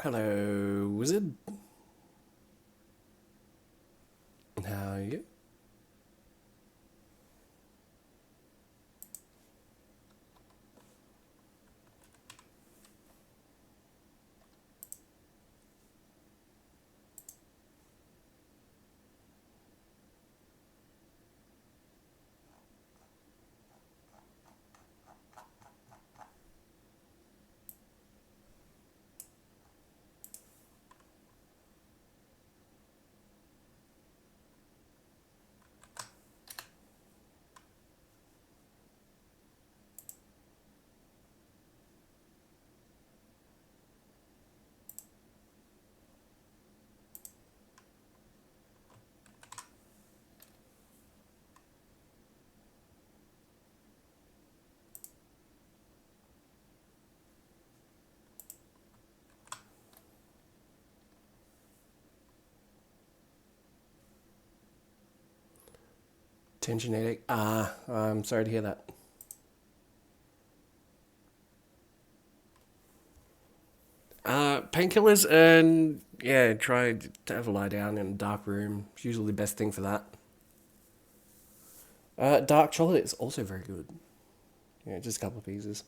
Hello, wizard. How are you? Tensionatic. I'm sorry to hear that. Painkillers and yeah, try to have a lie down in a dark room. It's usually the best thing for that. Dark chocolate is also very good. Yeah, just a couple of pieces.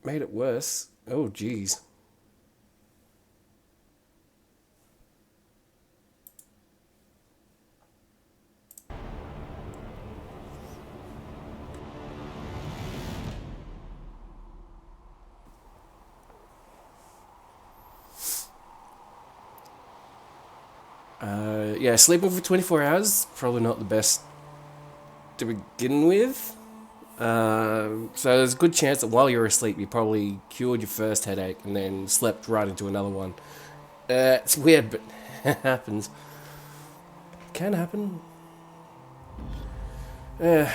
Made it worse. Oh, jeez. Yeah, sleeping for 24 hours probably not the best to begin with. So there's a good chance that while you were asleep, you probably cured your first headache and then slept right into another one. It's weird, but it happens. Can happen. Uh,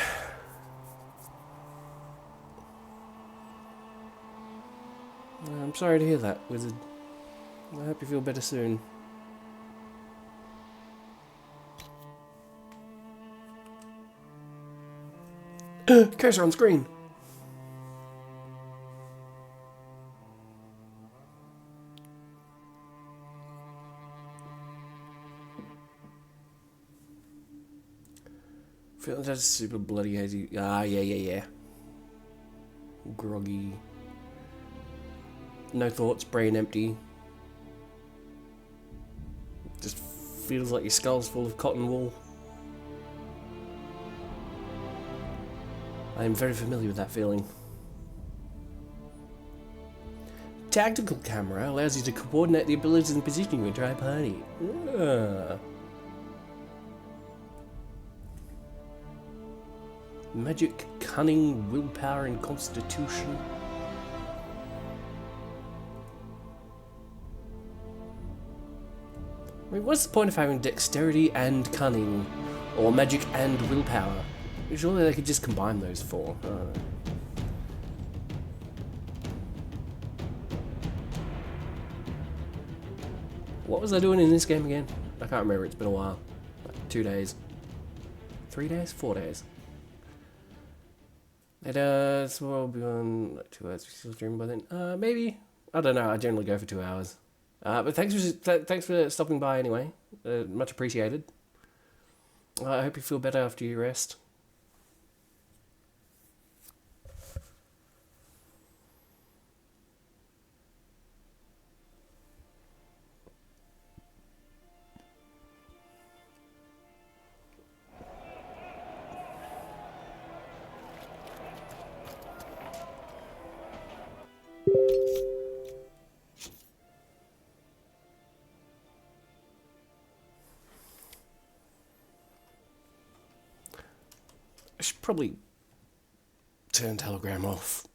I'm sorry to hear that, Wizard. I hope you feel better soon. Cursor on screen. Feeling just super bloody hazy. Yeah. Groggy. No thoughts, brain empty. Just feels like your skull's full of cotton wool. I am very familiar with that feeling. Tactical camera allows you to coordinate the abilities and positioning of your entire party. Magic, cunning, willpower, and constitution. I mean, what's the point of having dexterity and cunning, or magic and willpower? Surely they could just combine those four. What was I doing in this game again? I can't remember, it's been a while. Like 2 days. 3 days? 4 days. So I'll be on like 2 hours. We still stream by then. Maybe. I don't know. I generally go for 2 hours. But thanks for stopping by anyway. Much appreciated. I hope you feel better after you rest. I should probably turn Telegram off.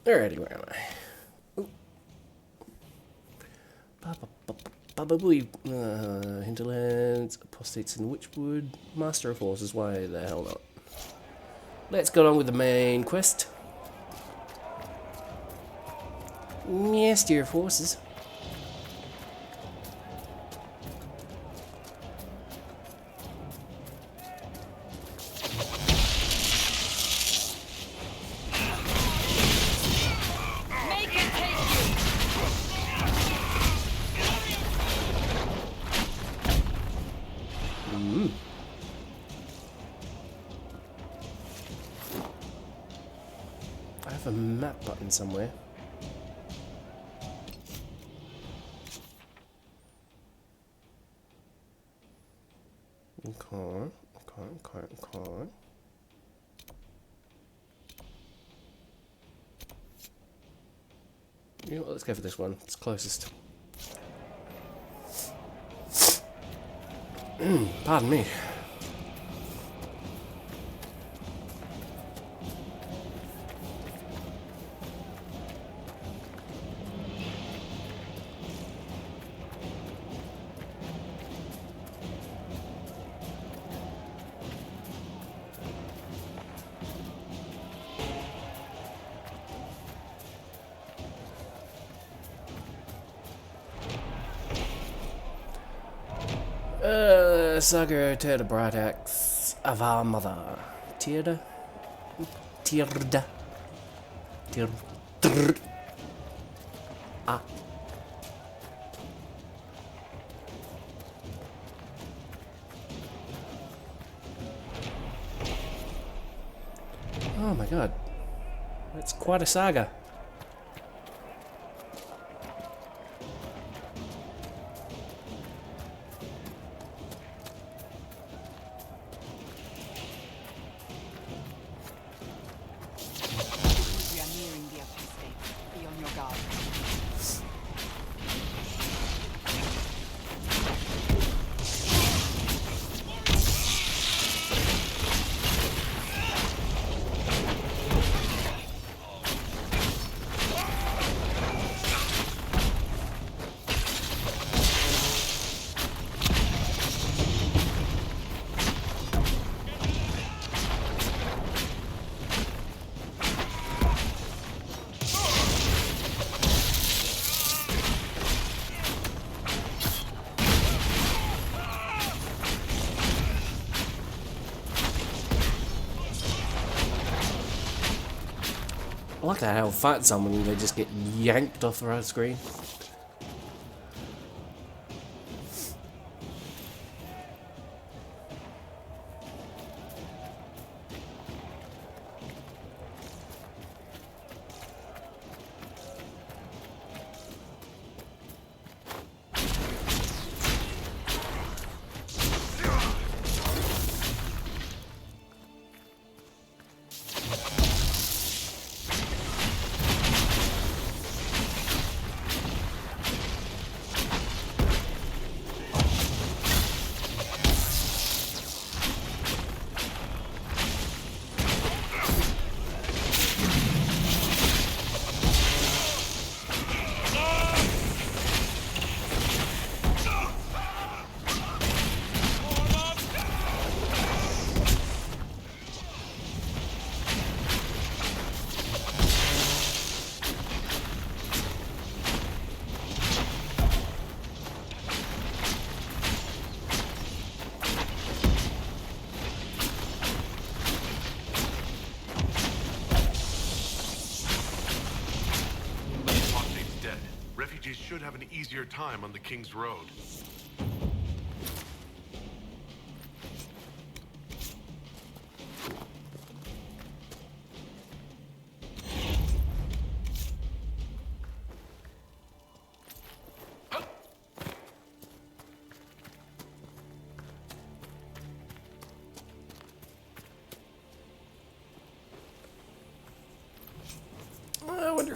Alrighty, where am I? Probably Hinterlands, Apostates in Witchwood, Master of Horses, why the hell not? Let's get on with the main quest. Yes, dear forces. I have a map button somewhere. Okay. You know what, let's go for this one. It's closest. Pardon me. Saga to the bright axe of our mother. Tirda? Tirda? Tirda? Ah. Oh my god. That's quite a saga. I like that how fight someone and they just get yanked off the right screen. Should have an easier time on the King's Road.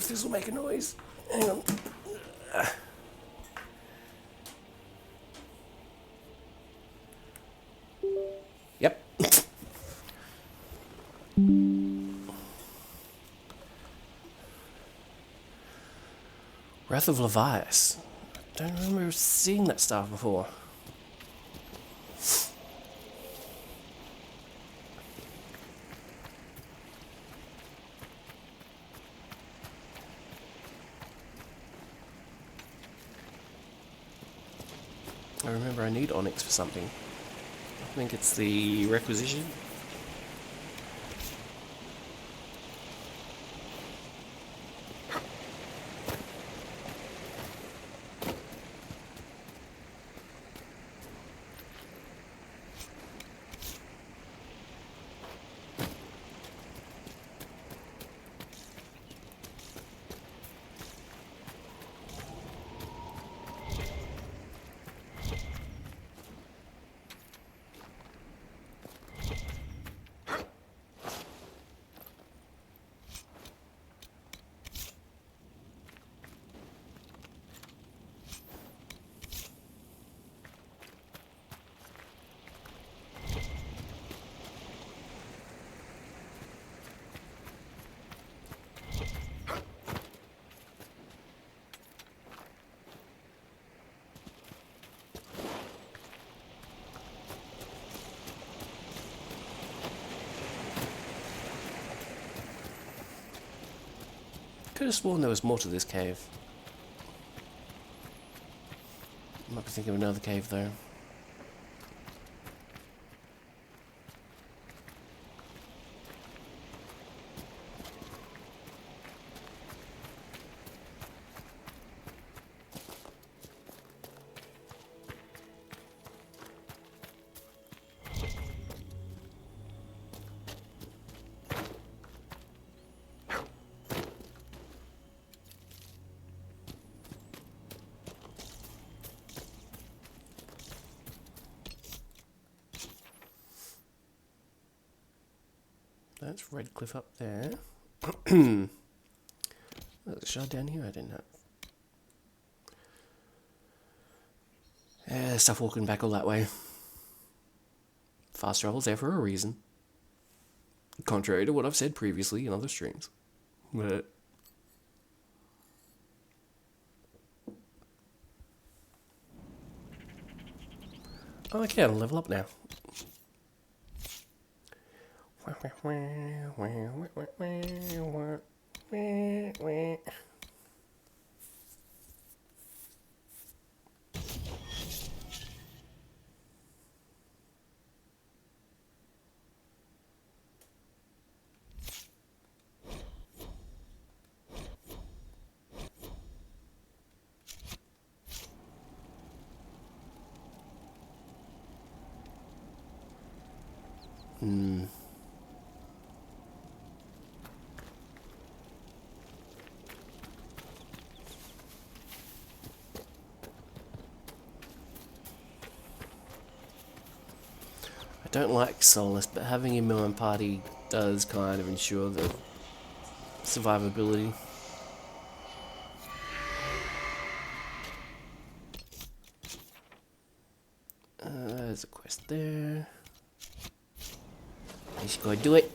if this will make a noise. Hang on. Yep. Wrath of Levias. I don't remember seeing that stuff before. I remember I need Onyx for something. I think it's the requisition. Could have sworn there was more to this cave. Might be thinking of another cave though. That's Red Cliff up there. There's a shard down here I didn't have. Stuff walking back all that way. Fast travel's there for a reason. Contrary to what I've said previously in other streams. But oh, okay, I'll level up now. I don't like Solus, but having him in my party does kind of ensure the survivability. There's a quest there. Let's go do it.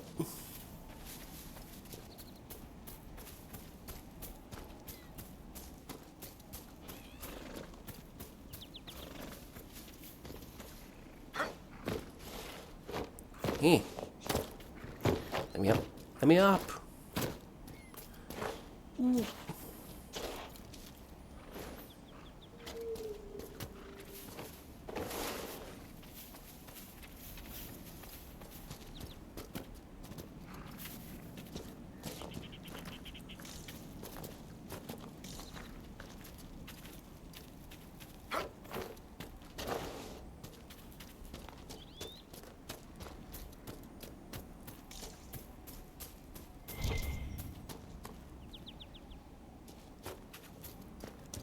Hey. Let me up. Let me up. Ooh.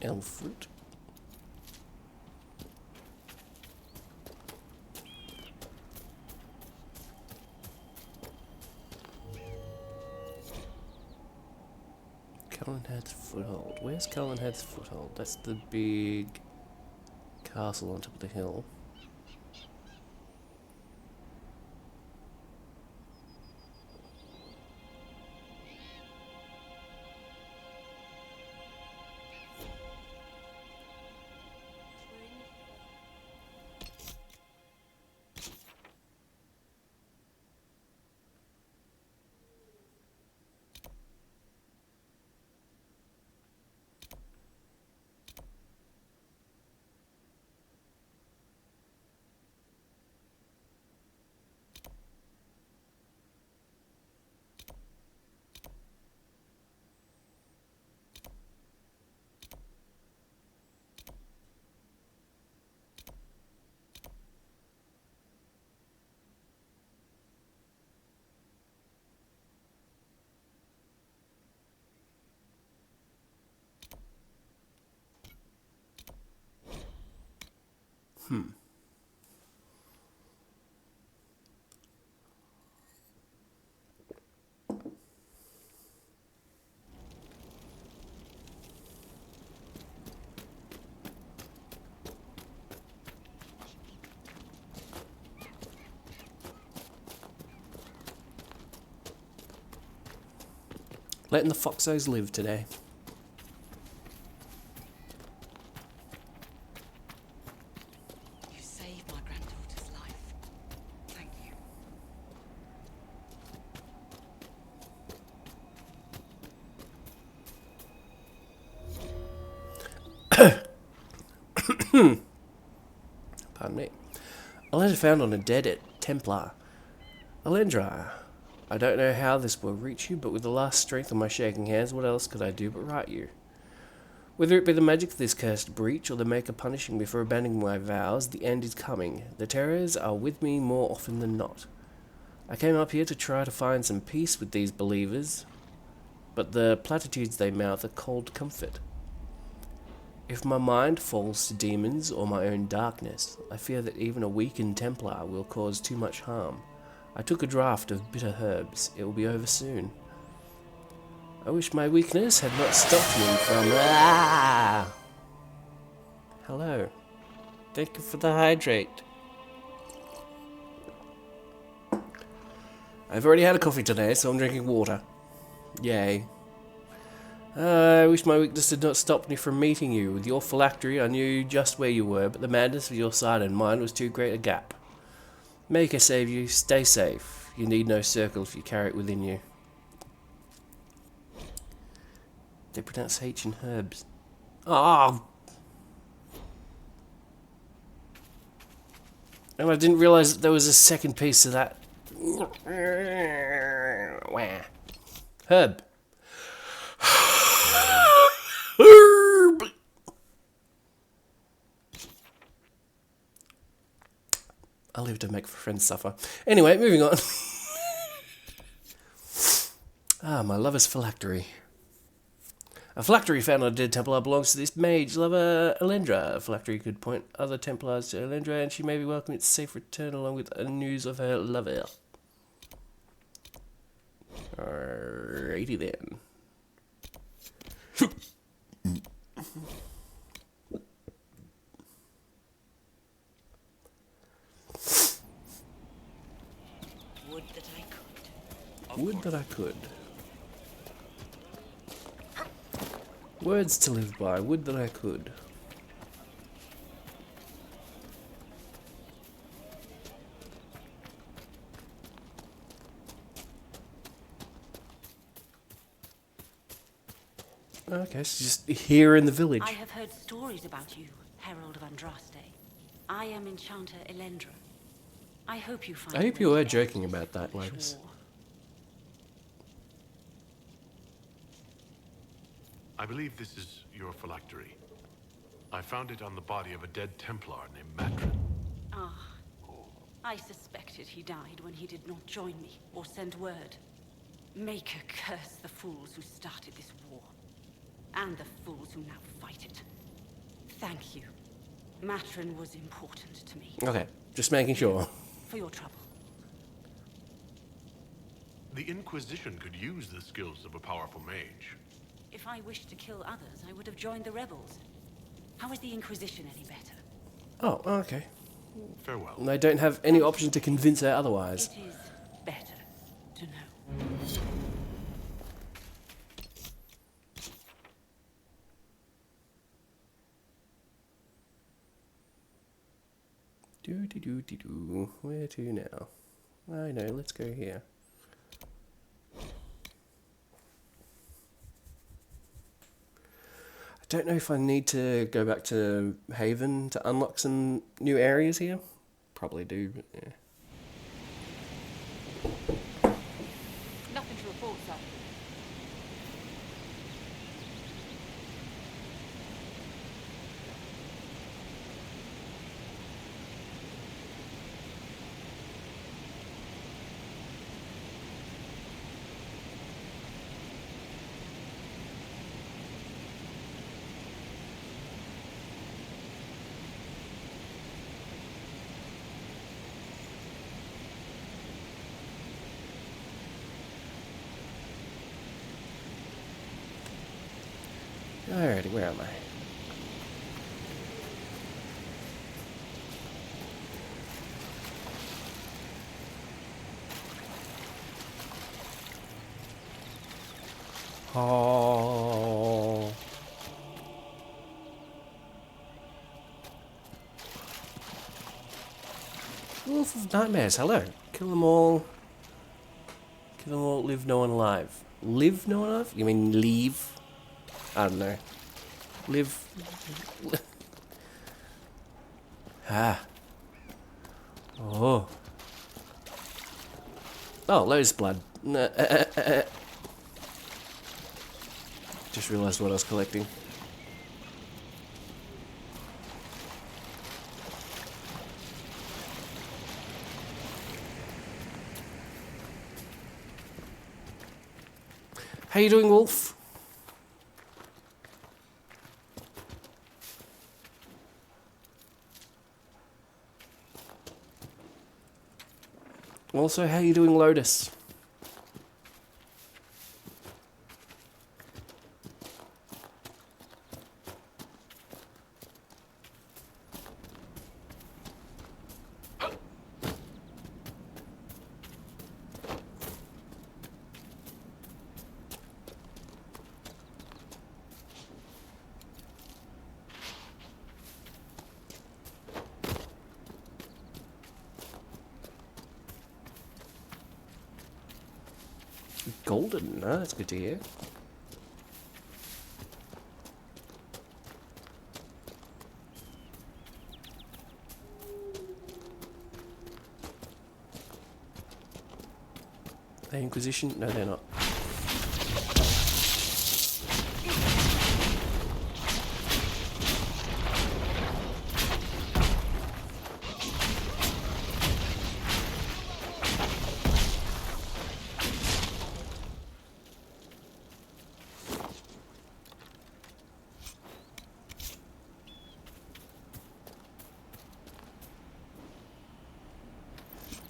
Elm fruit. Come on. Head's Foothold. Where's Cullen Head's Foothold? That's the big castle on top of the hill. Letting the Foxos live today. You saved my granddaughter's life. Thank you. Pardon me. A letter found on a dead Templar. Alendra, I don't know how this will reach you, but with the last strength of my shaking hands, what else could I do but write you? Whether it be the magic of this cursed breach, or the Maker punishing me for abandoning my vows, the end is coming. The terrors are with me more often than not. I came up here to try to find some peace with these believers, but the platitudes they mouth are cold comfort. If my mind falls to demons or my own darkness, I fear that even a weakened Templar will cause too much harm. I took a draught of bitter herbs. It will be over soon. I wish my weakness had not stopped me from... Hello. Thank you for the hydrate. I've already had a coffee today, so I'm drinking water. Yay. I wish my weakness had not stopped me from meeting you. With your phylactery, I knew just where you were, but the madness of your side and mine was too great a gap. Maker save you. Stay safe. You need no circle if you carry it within you. They pronounce H in herbs. Oh! And I didn't realise that there was a second piece of that. Herb. Herb! I live to make friends suffer. Anyway, moving on. My lover's phylactery. A phylactery found on a dead Templar belongs to this mage lover, Alendra. A phylactery could point other Templars to Alendra, and she may be welcome its safe return along with news of her lover. Alrighty then. Would that I could. Would that I could. Words to live by. Would that I could. Okay, so just here in the village. I have heard stories about you, Herald of Andraste. I am Enchanter Elendra. I hope you find... I hope you were joking about that, Lotus. I believe this is your phylactery. I found it on the body of a dead Templar named Matrin. Ah, I suspected he died when he did not join me or send word. Maker curse the fools who started this war, and the fools who now fight it. Thank you. Matrin was important to me. Okay, just making sure. For your trouble. The Inquisition could use the skills of a powerful mage. If I wished to kill others, I would have joined the rebels. How is the Inquisition any better? Oh, okay. Farewell. And they don't have any option to convince her otherwise. It is better to know. Do. Where to now? I know, let's go here. I don't know if I need to go back to Haven to unlock some new areas here. Probably do, but yeah. Nothing to report, sir. Alrighty, where am I? Oh. Wolf of Nightmares, hello. Kill them all. Kill them all, leave no one alive. Live no one alive? You mean leave? I don't know. Live. Ah. Oh. Oh, loads of blood. Just realised what I was collecting. How you doing, Wolf? Also, how you doing, Lotus? Golden, no, that's good to hear. The Inquisition? No, they're not.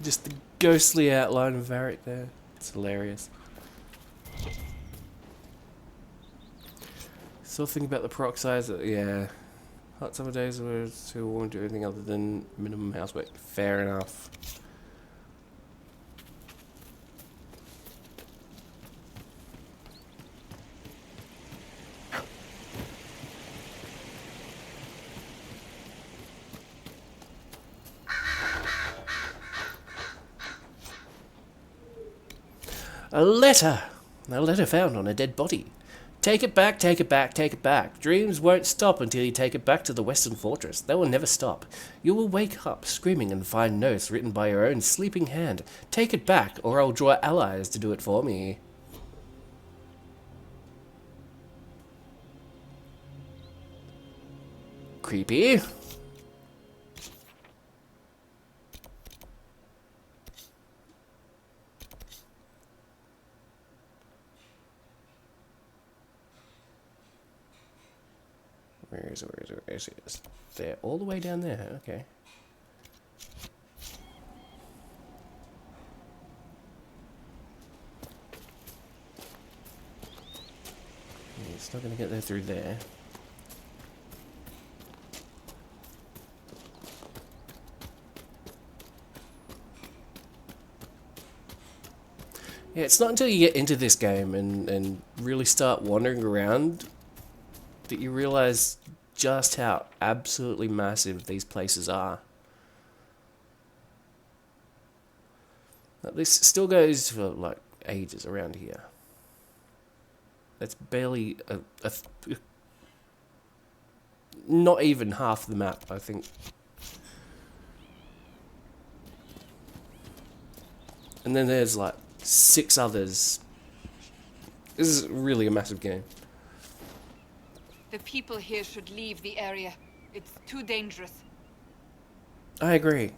Just the ghostly outline of Varric there. It's hilarious. Still think about the proc size. Yeah. Hot summer days were too warm to do anything other than minimum housework. Fair enough. A letter! A letter found on a dead body. Take it back, take it back, take it back. Dreams won't stop until you take it back to the Western Fortress. They will never stop. You will wake up screaming and find notes written by your own sleeping hand. Take it back, or I'll draw allies to do it for me. Creepy. Where is it? It's there, all the way down there. Okay. Not going to get there through there. Yeah, it's not until you get into this game and really start wandering around that you realize just how absolutely massive these places are. This still goes for like ages around here. It's barely not even half the map, I think. And then there's like 6 others. This is really a massive game. The people here should leave the area. It's too dangerous. I agree.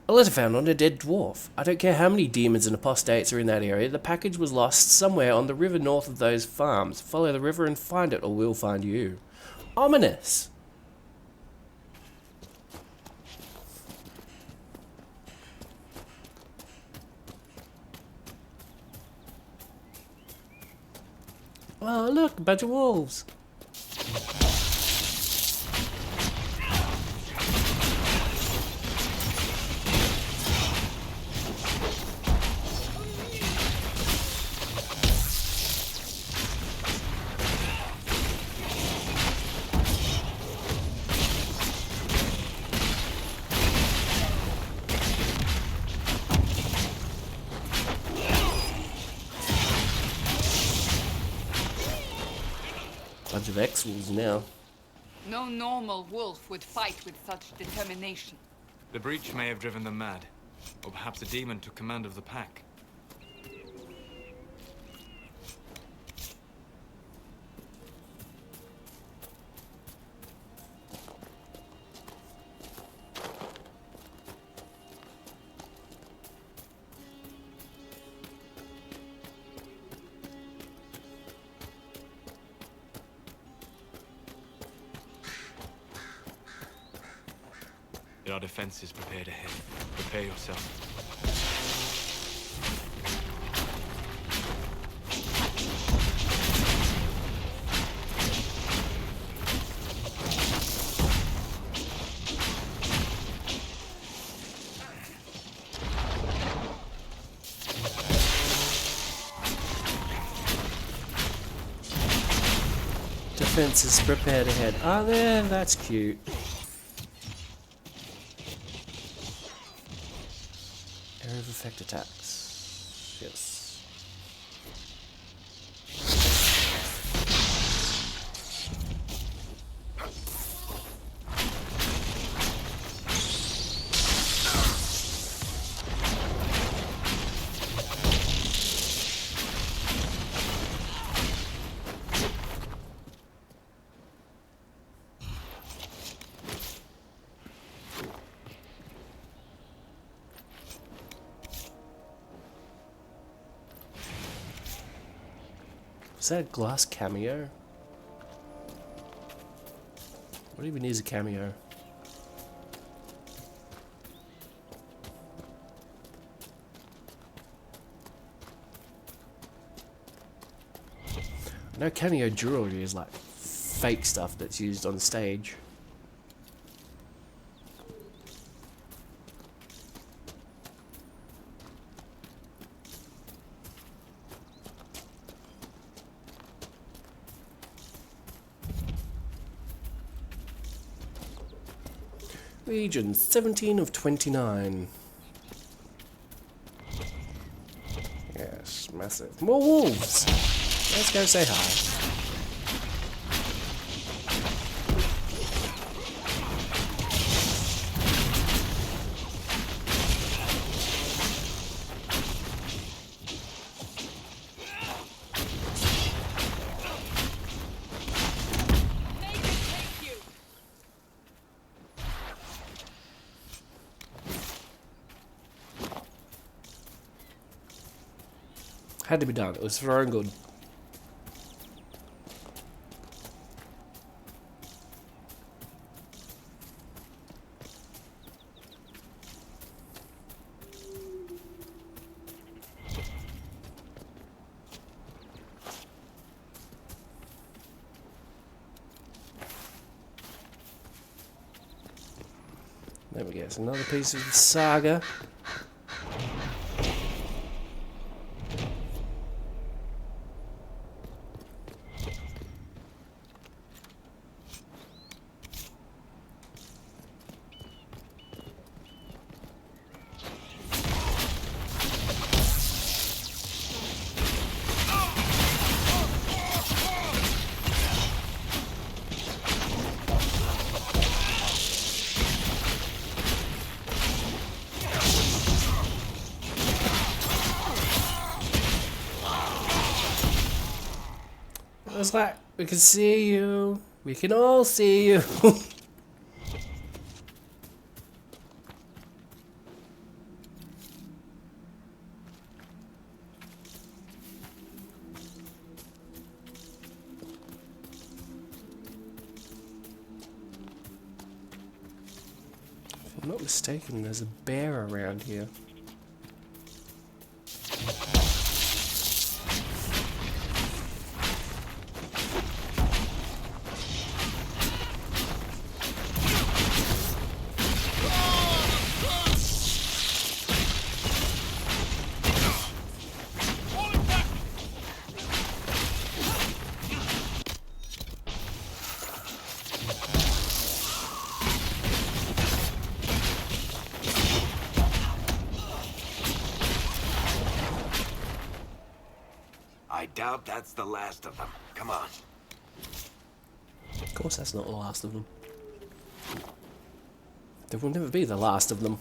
A letter found on a dead dwarf. I don't care how many demons and apostates are in that area, the package was lost somewhere on the river north of those farms. Follow the river and find it, or we'll find you. Ominous! Oh, look, a bunch of wolves. Bunch of X-Wolves now. No normal wolf would fight with such determination. The breach may have driven them mad. Or perhaps a demon took command of the pack. There are defenses prepared ahead. Prepare yourself. Defenses prepared ahead. Are there? That's cute. Area of effect attacks. Yes. Is that a glass cameo? What even is a cameo? I know cameo jewelry is like fake stuff that's used on stage. Region 17 of 29. Yes, massive. More wolves! Let's go say hi. Had to be done. It was for our own good. There we go. It's another piece of the saga. It's like, we can see you. We can all see you. If I'm not mistaken, there's a bear around here. I doubt that's the last of them. Come on. Of course that's not the last of them. There will never be the last of them.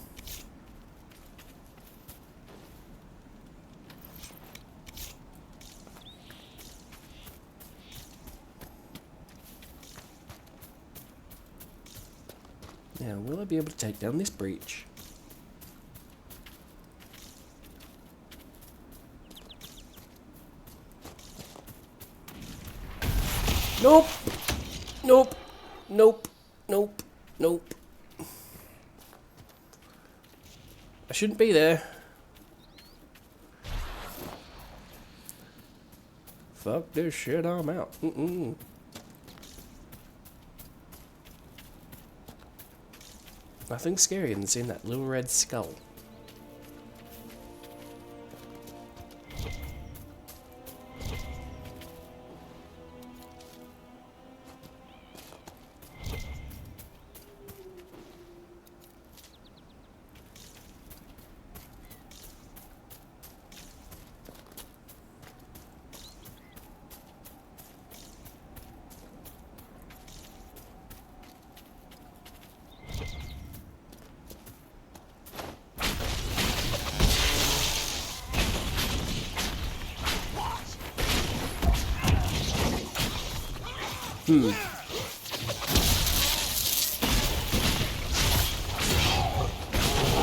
Now, will I be able to take down this breach? Nope! Nope! Nope! Nope! Nope! I shouldn't be there. Fuck this shit, I'm out. Nothing scarier than seeing that little red skull.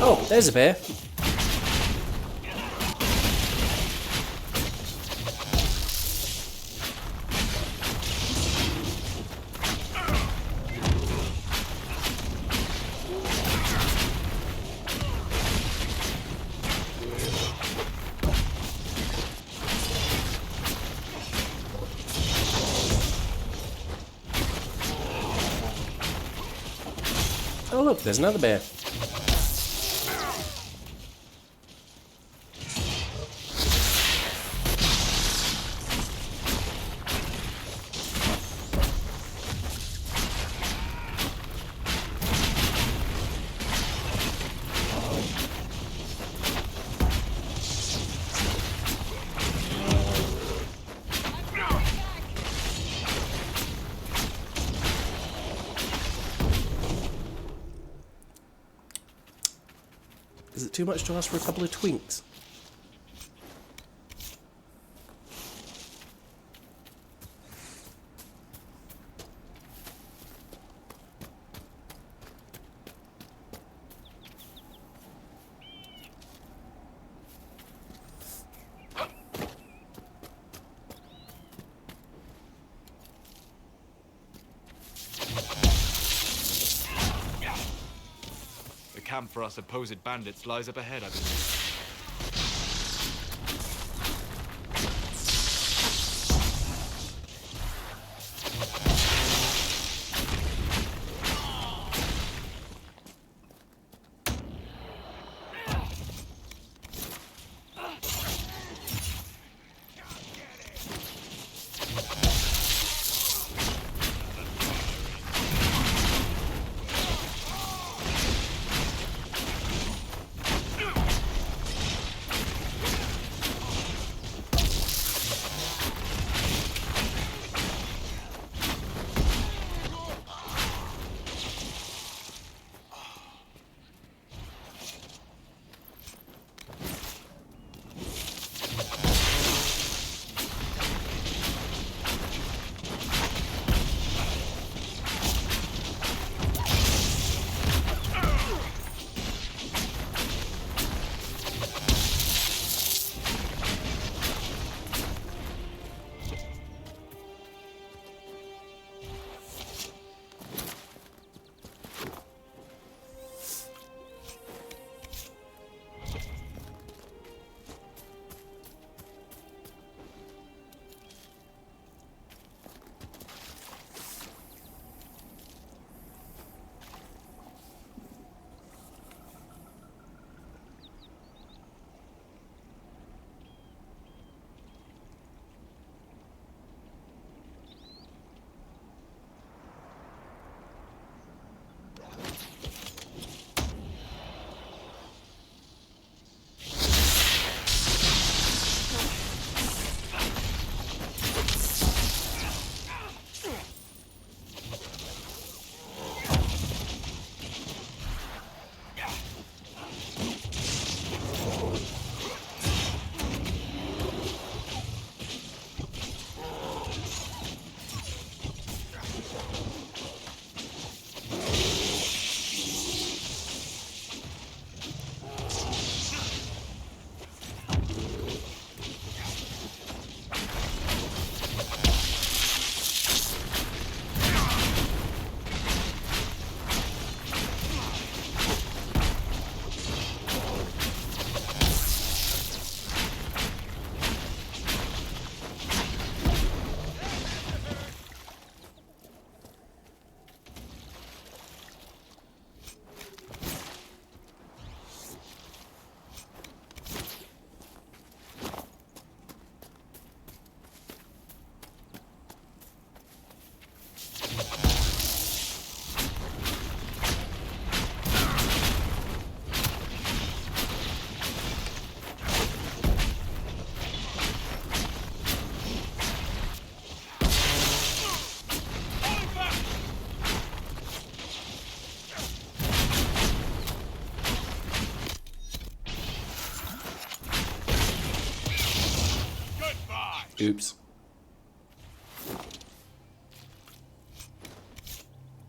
Oh, there's a bear. Oh look, there's another bear. Is it too much to ask for a couple of twinks? The camp for our supposed bandits lies up ahead, I believe. Oops.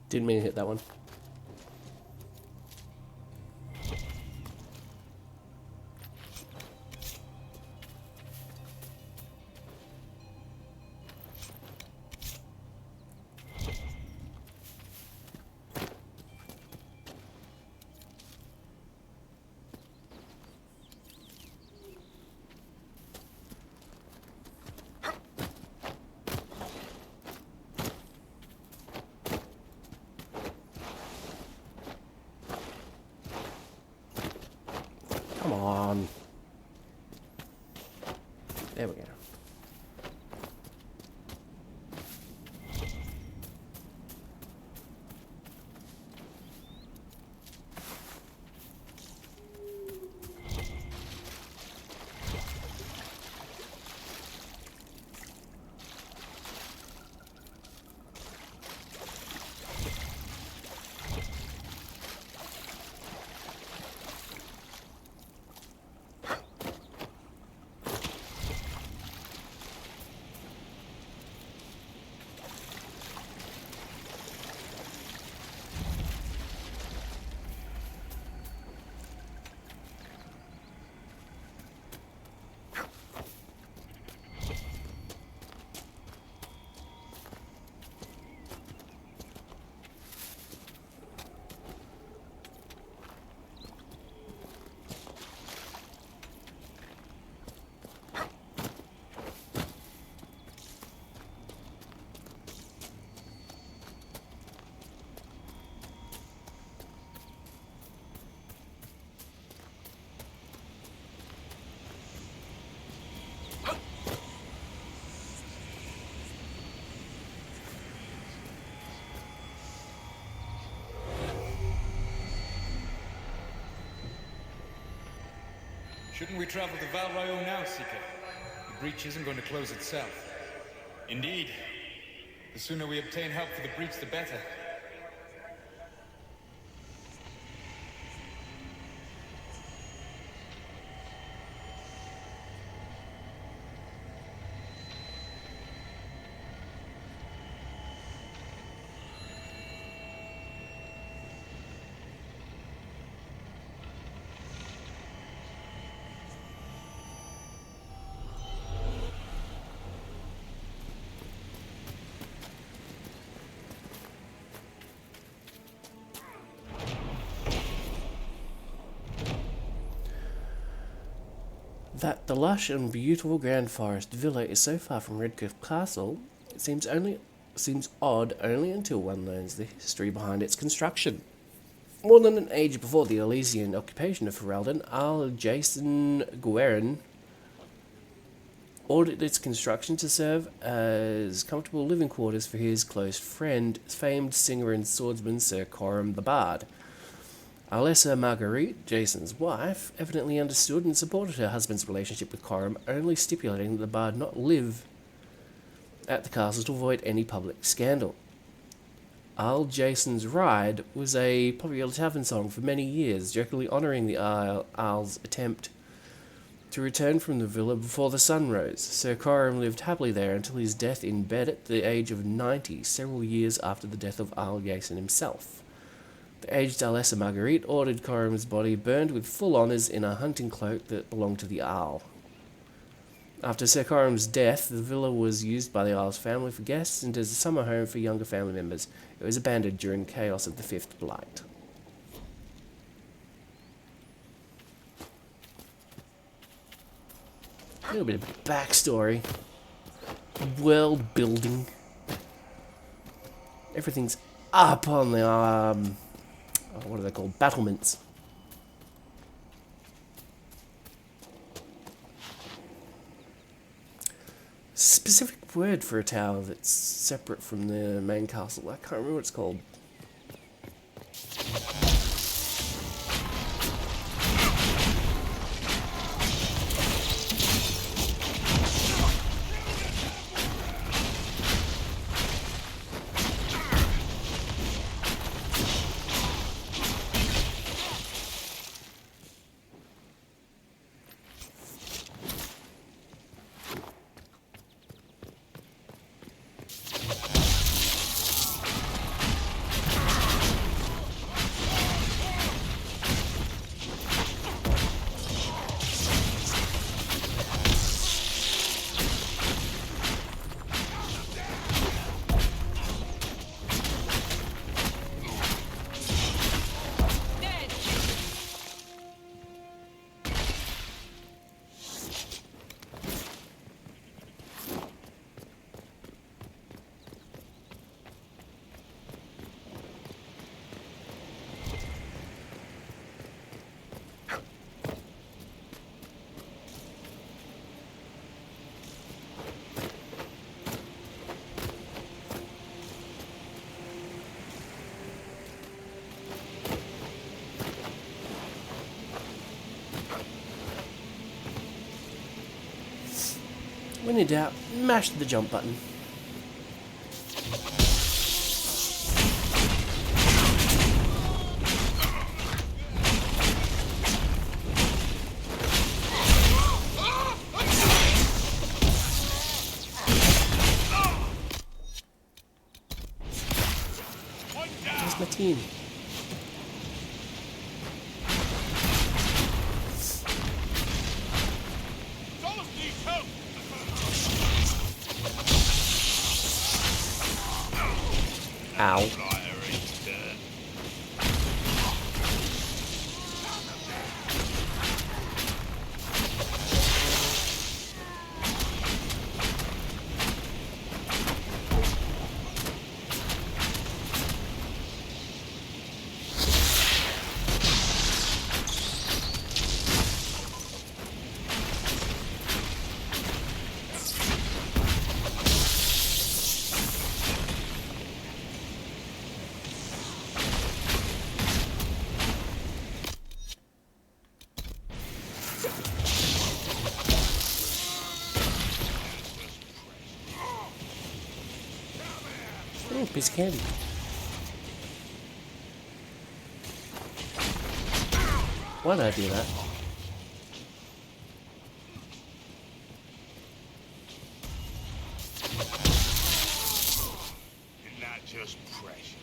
Didn't mean to hit that one. Come on. There we go. Shouldn't we travel to Val Rayo now, Seeker? The breach isn't going to close itself. Indeed. The sooner we obtain help for the breach, the better. That the lush and beautiful Grand Forest villa is so far from Redcliffe Castle, it seems odd only until one learns the history behind its construction. More than an age before the Elysian occupation of Ferelden, Earl Jason Guerin ordered its construction to serve as comfortable living quarters for his close friend, famed singer and swordsman Sir Coram the Bard. Alessa Marguerite, Jason's wife, evidently understood and supported her husband's relationship with Coram, only stipulating that the bard not live at the castle to avoid any public scandal. Earl Jason's Ride was a popular tavern song for many years, jokingly honouring the Earl's attempt to return from the villa before the sun rose. Sir Coram lived happily there until his death in bed at the age of 90, several years after the death of Earl Jason himself. The aged Alessa Marguerite ordered Coram's body burned with full honours in a hunting cloak that belonged to the Earl. After Sir Coram's death, the villa was used by the Earl's family for guests and as a summer home for younger family members. It was abandoned during the chaos of the Fifth Blight. A little bit of backstory. World building. Everything's up on the what are they called? Battlements. Specific word for a tower that's separate from the main castle. I can't remember what it's called. When in doubt, mash the jump button. Where's my team? Ow. Oh, piece of candy. Why did I do that? You're not just precious.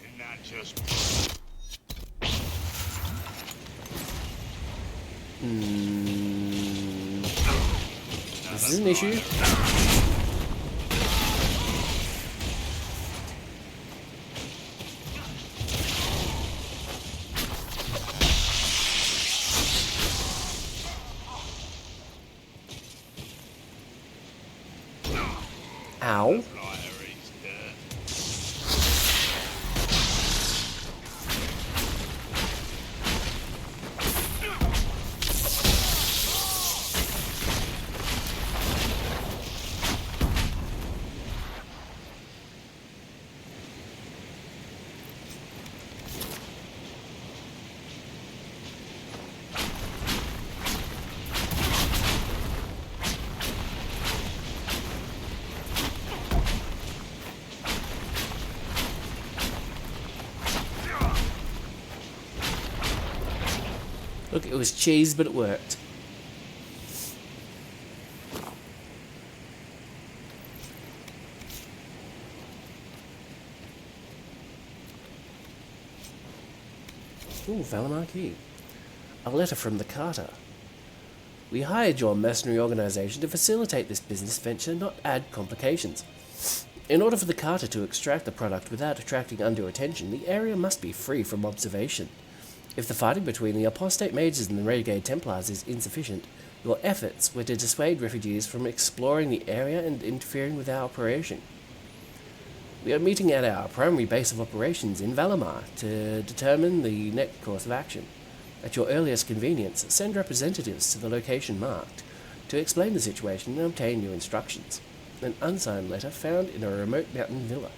You're not just This is an issue. Ow. Look, it was cheese, but it worked. Ooh, Valimar Key. A letter from the Carter. We hired your mercenary organization to facilitate this business venture, not add complications. In order for the Carter to extract the product without attracting undue attention, the area must be free from observation. If the fighting between the apostate mages and the renegade Templars is insufficient, your efforts were to dissuade refugees from exploring the area and interfering with our operation. We are meeting at our primary base of operations in Valimar to determine the next course of action. At your earliest convenience, send representatives to the location marked to explain the situation and obtain new instructions. An unsigned letter found in a remote mountain villa.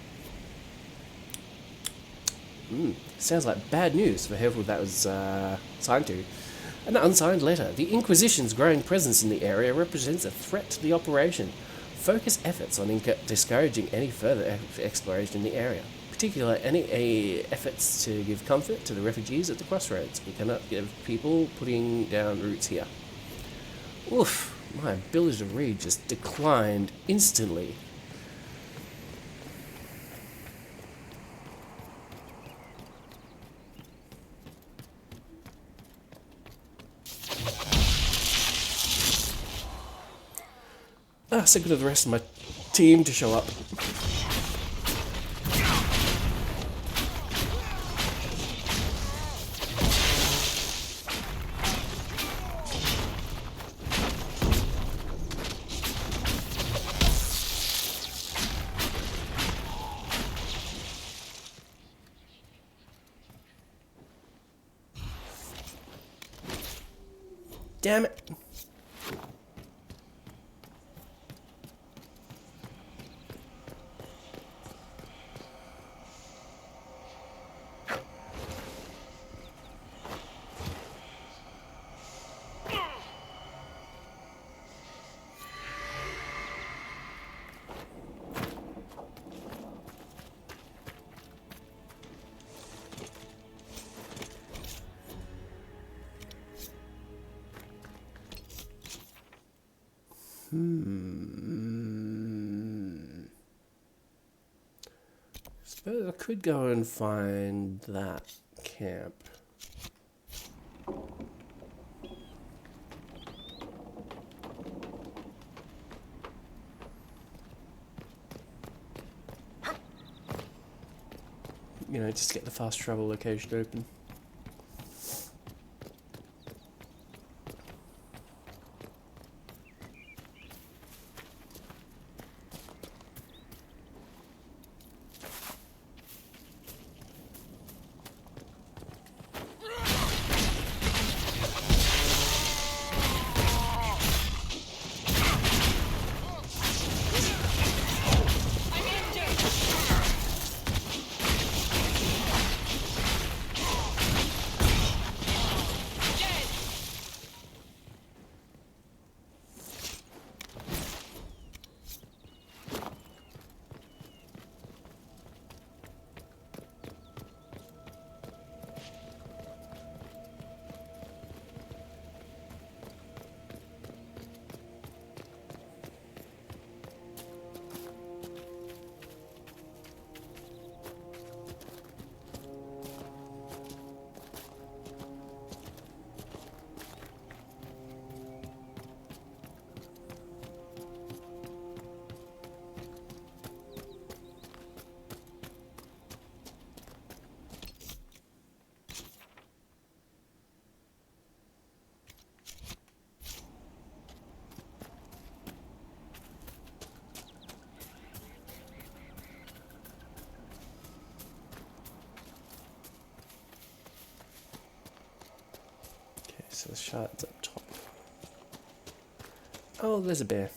Sounds like bad news for whoever that was signed to. An unsigned letter. The Inquisition's growing presence in the area represents a threat to the operation. Focus efforts on discouraging any further exploration in the area. Particularly any efforts to give comfort to the refugees at the crossroads. We cannot give people putting down roots here. Oof, my ability to read just declined instantly. So good of the rest of my team to show up. Damn it. Suppose I could go and find that camp. You know, just get the fast travel location open. So the shard's up top. Oh, there's a bear.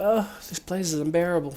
Oh, this place is unbearable.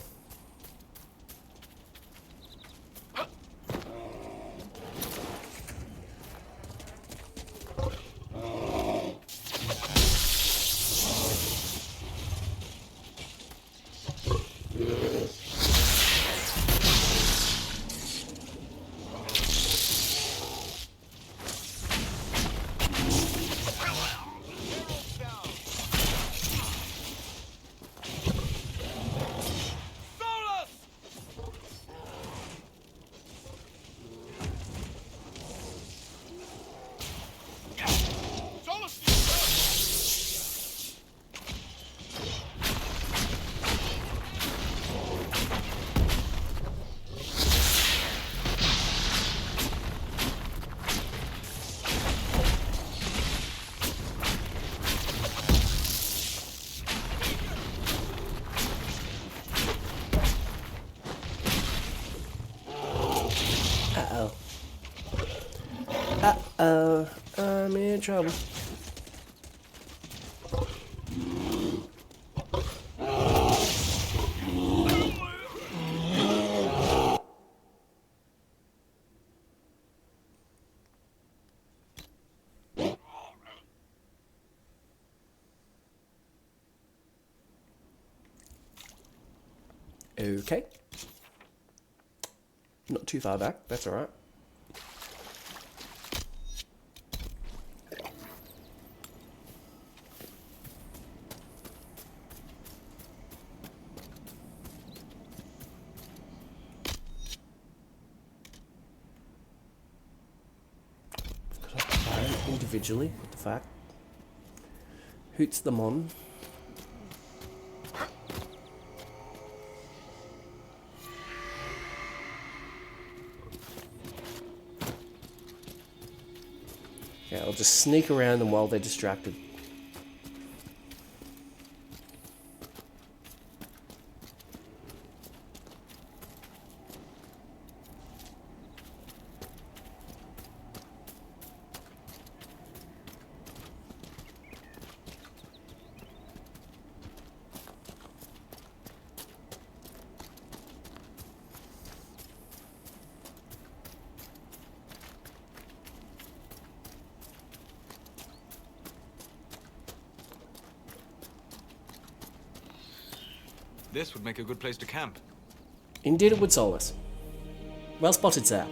Uh-oh. Uh-oh. I'm in trouble. Okay. Not too far back, that's alright. Could I fire them individually? What the fuck? Hoots them on. Okay, I'll just sneak around them while they're distracted. This would make a good place to camp. Indeed it would, Solus. Well spotted, sir.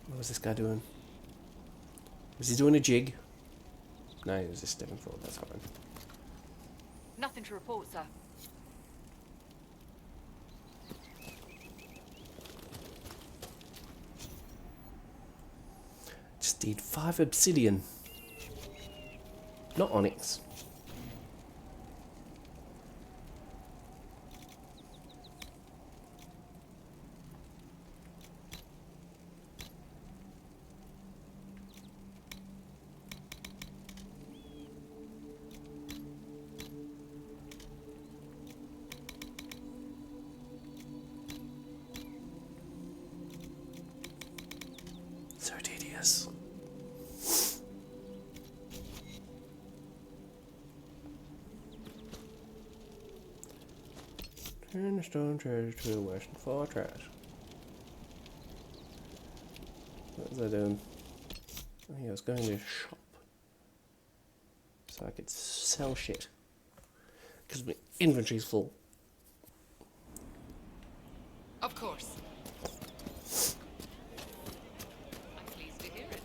What was this guy doing? Was he doing a jig? No, he was just stepping forward, that's fine. Nothing to report, sir. Just need 5 obsidian. Not onyx. So tedious. Turn the stone treasure to the western fortress. What was I doing? Oh yeah, I was going to a shop. So I could sell shit. Because my inventory's full. Of course. I'm pleased to hear it.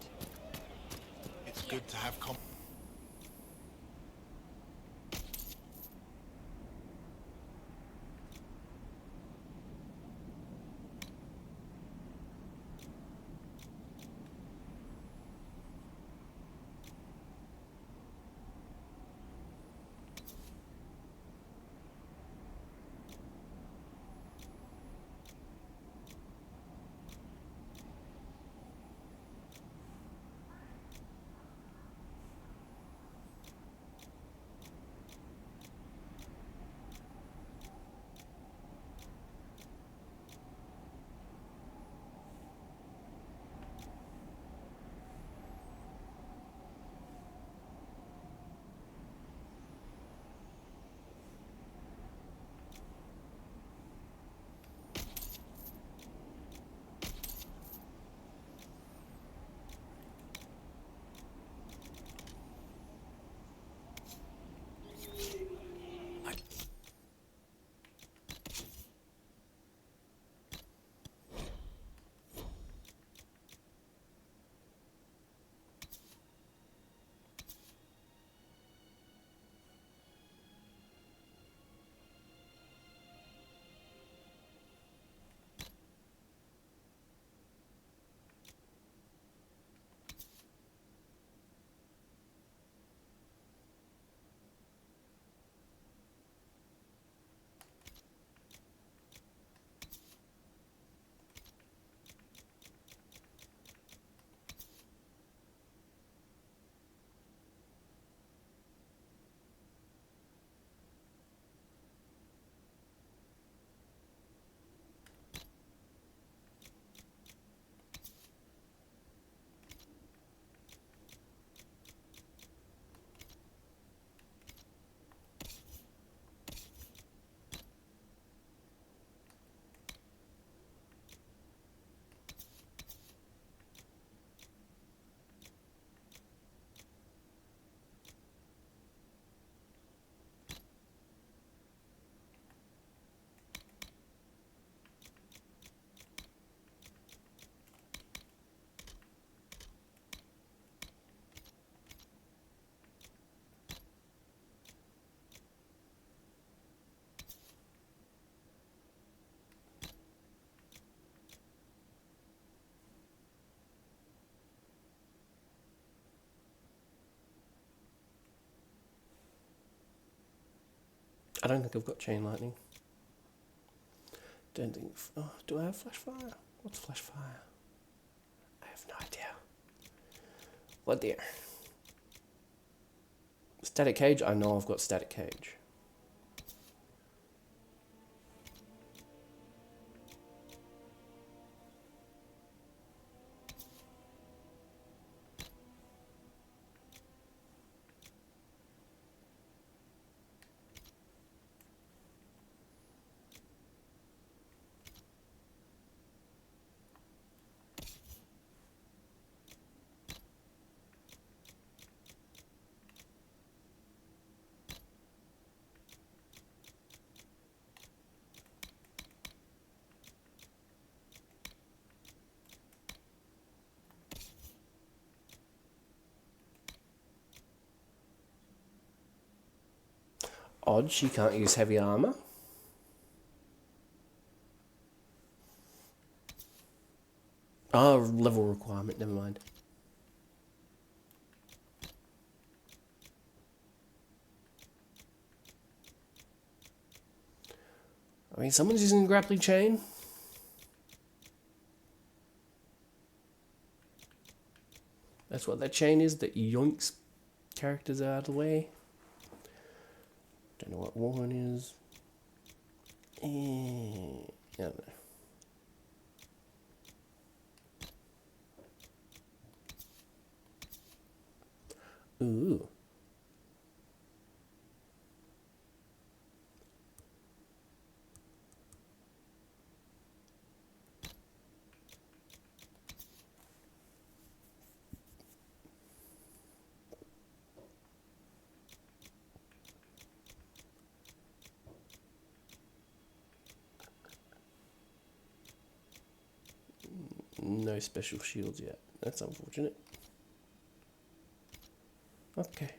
It's good to have I don't think I've got chain lightning. Don't think. Oh, do I have flash fire? What's flash fire? I have no idea. What dear? Static cage? I know I've got static cage. Odd, she can't use heavy armor. Oh, level requirement, never mind. I mean, someone's using the grappling chain. That's what that chain is, that yoinks characters out of the way. Don't know what one is. I don't know. Ooh. No special shields yet. That's unfortunate. Okay.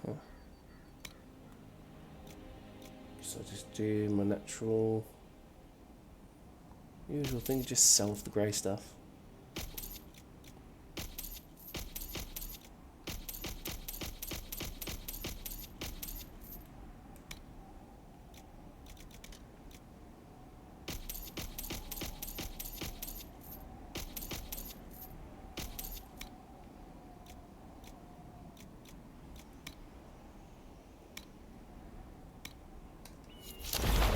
Huh. So I just do my natural usual thing, just sell off the grey stuff.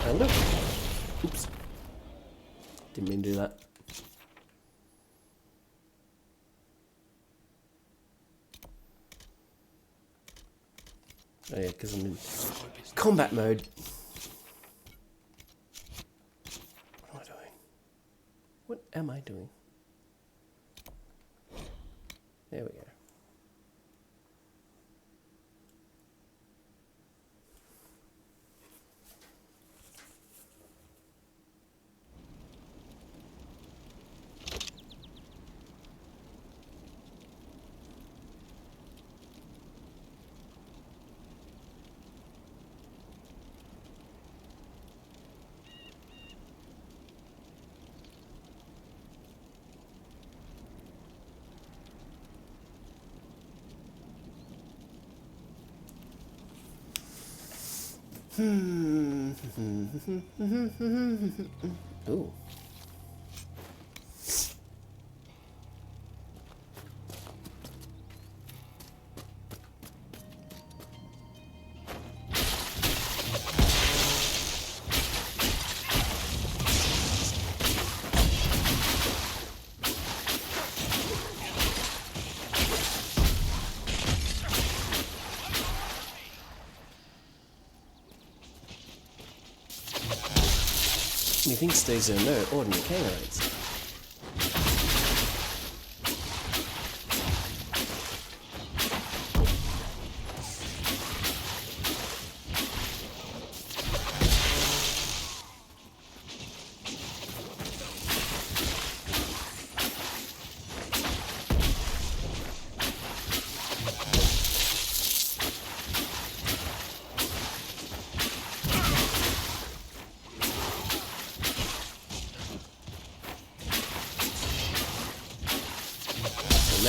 Hello. Oops. Didn't mean to do that. Oh yeah, because I'm in combat mode. What am I doing? What am I doing? There we go. Ooh. Methinks these are no ordinary canines.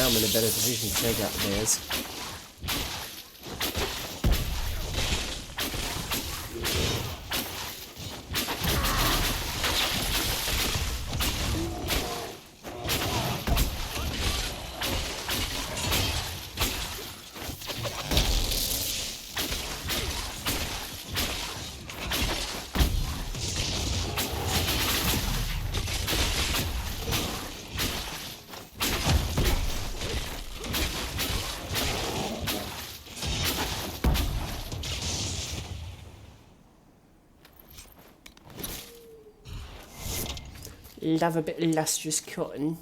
now I'm in a better position to take out the bears. Love a bit of lustrous cotton.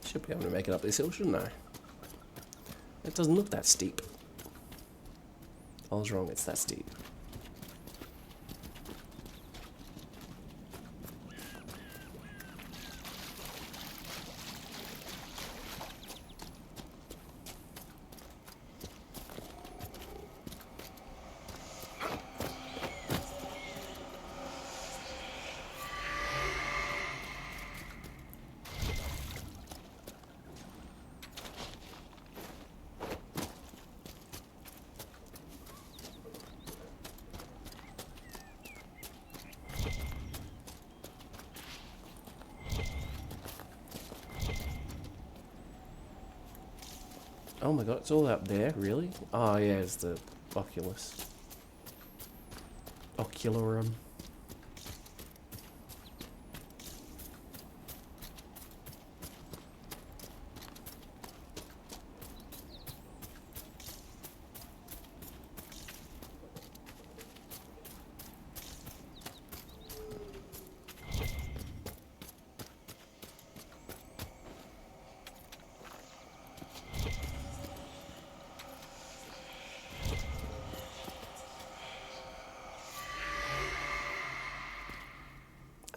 Should be able to make it up this hill, shouldn't I? It doesn't look that steep. I was wrong, it's that steep. Oh my god, it's all up there, really? Oh yeah, it's the Oculus. Ocularum.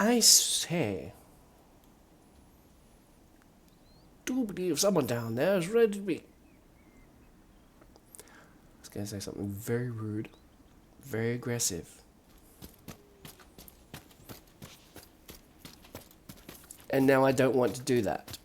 I say, do believe someone down there is ready to be. I was going to say something very rude, very aggressive. And now I don't want to do that.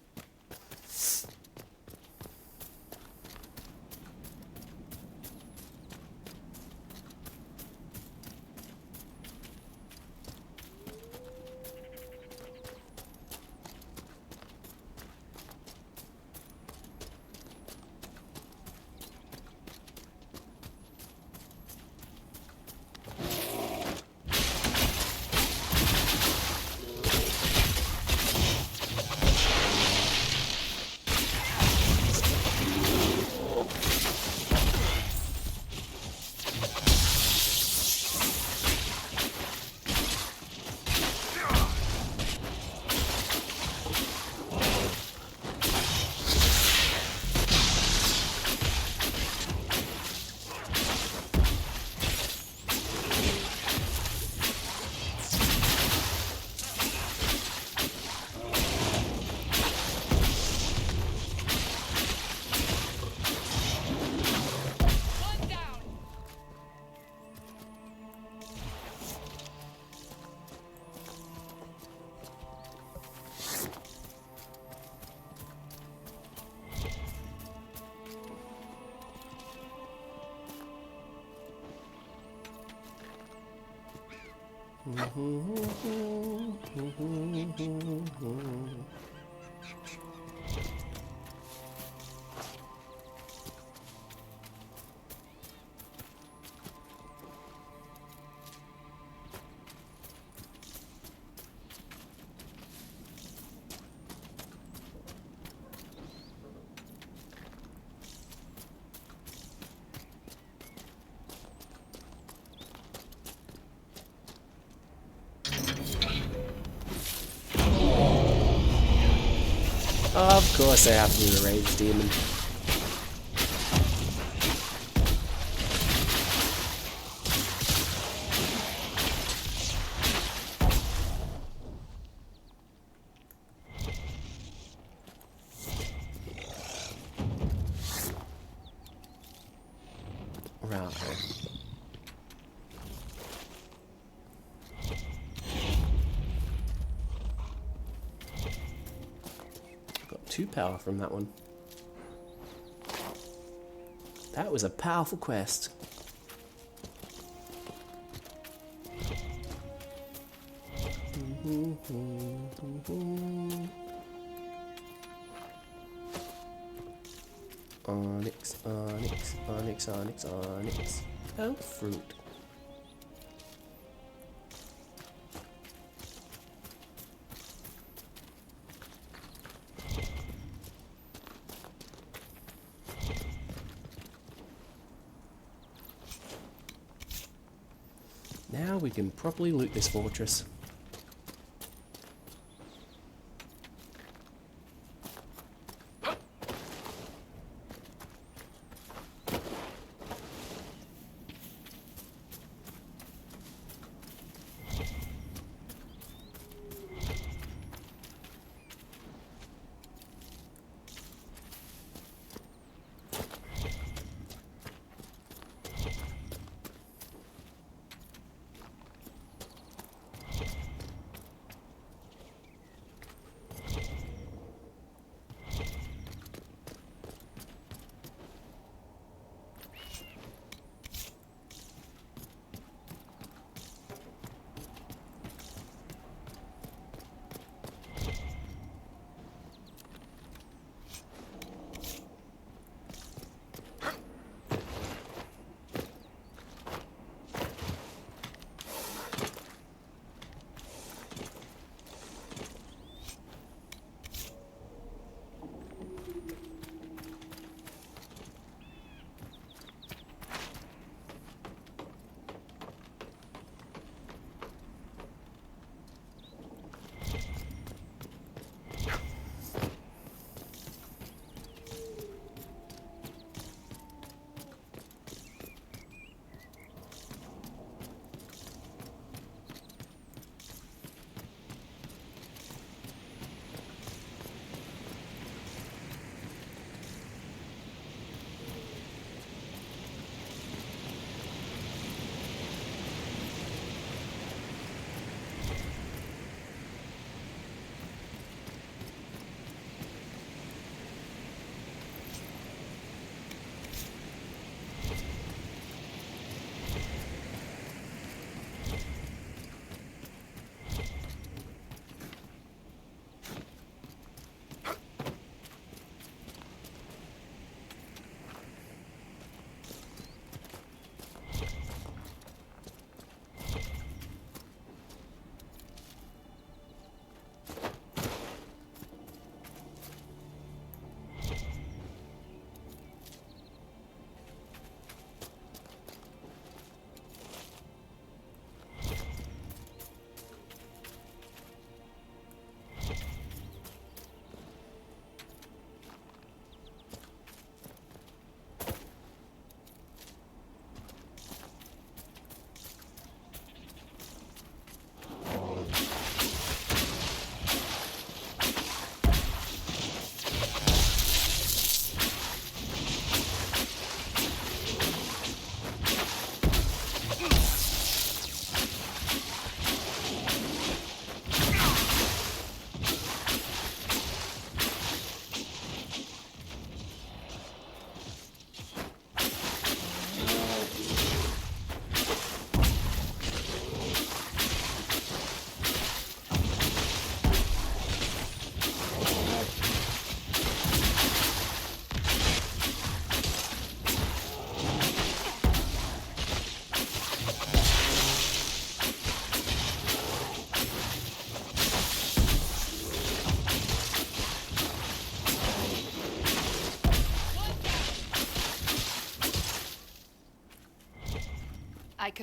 Of course I have to do a rage demon. Right. Got 2 power from that one. That was a powerful quest. Onyx, onyx, onyx, onyx, onyx. Oh, fruit. Now we can properly loot this fortress.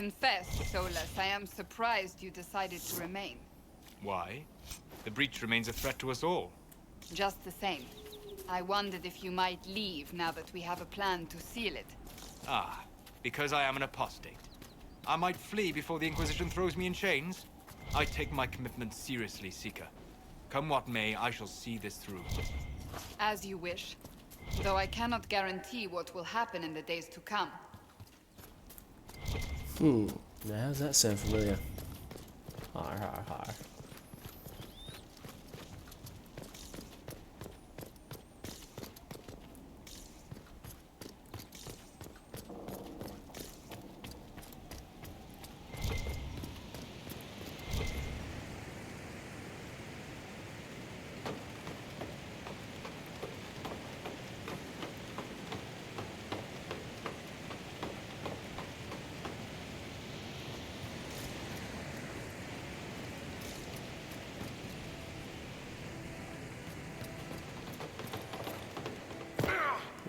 confess, Solus, I am surprised you decided to remain. Why? The breach remains a threat to us all. Just the same. I wondered if you might leave now that we have a plan to seal it. Ah, because I am an apostate. I might flee before the Inquisition throws me in chains. I take my commitment seriously, Seeker. Come what may, I shall see this through. As you wish. Though I cannot guarantee what will happen in the days to come. Now, how's that sound familiar? Har, har, har.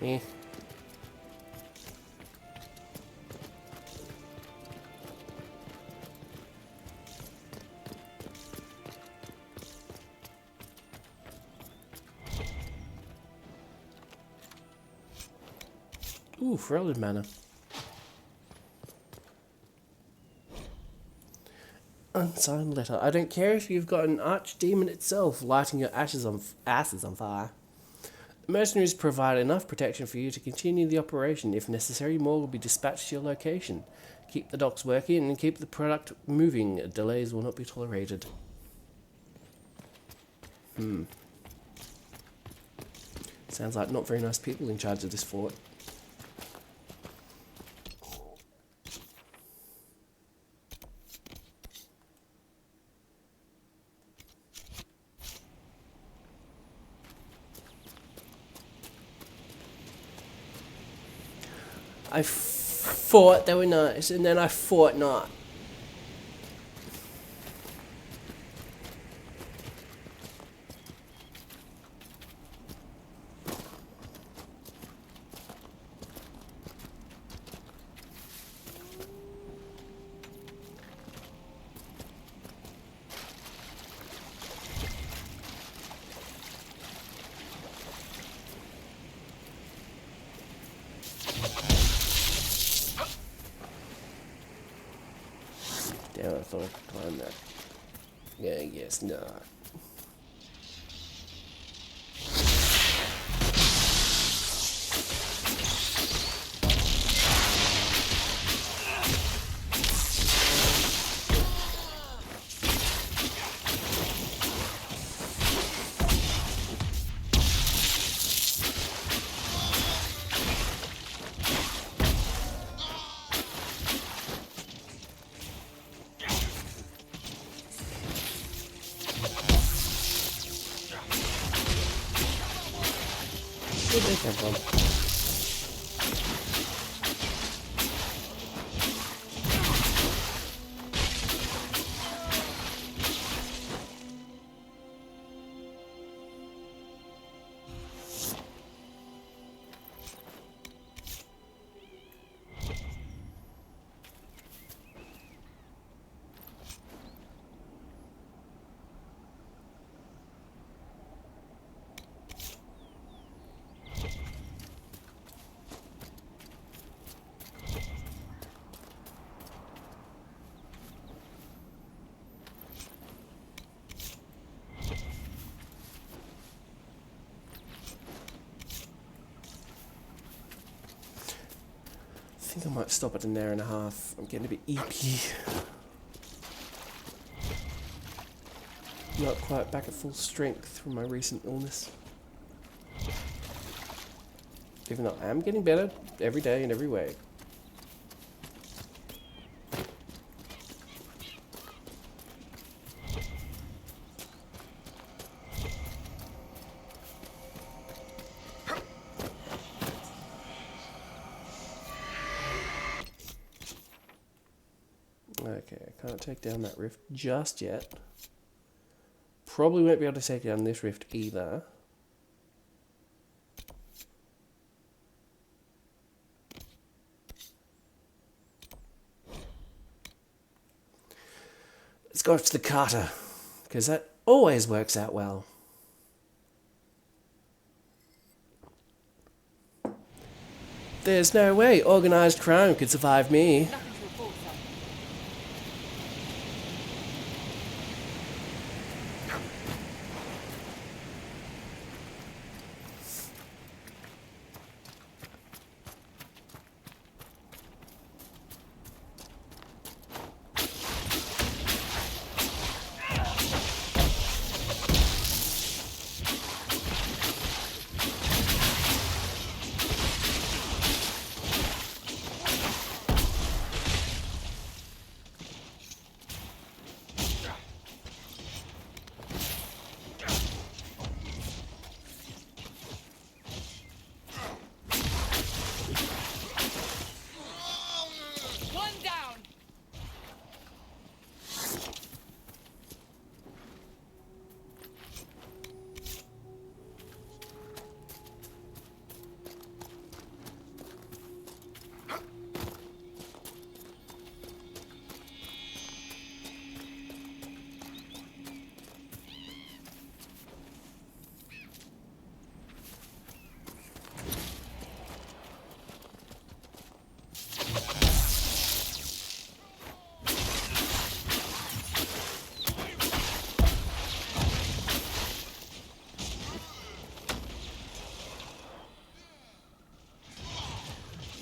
Eh. Ooh, Ferelden Manor. Unsigned letter. I don't care if you've got an archdemon itself lighting your asses on fire. Mercenaries provide enough protection for you to continue the operation. If necessary, more will be dispatched to your location. Keep the docks working and keep the product moving. Delays will not be tolerated. Sounds like not very nice people in charge of this fort. I thought they were nice, and then I thought not. Damn, I thought I could climb that. Yeah, I guess not. Where'd they come from? I think I might stop at an hour and a half. I'm getting a bit eepy. Not quite back at full strength from my recent illness. Even though I am getting better every day in every way. Okay, I can't take down that rift just yet. Probably won't be able to take down this rift either. Let's go up to the Carter, because that always works out well. There's no way organized crime could survive me. Nothing to report, sir. One down!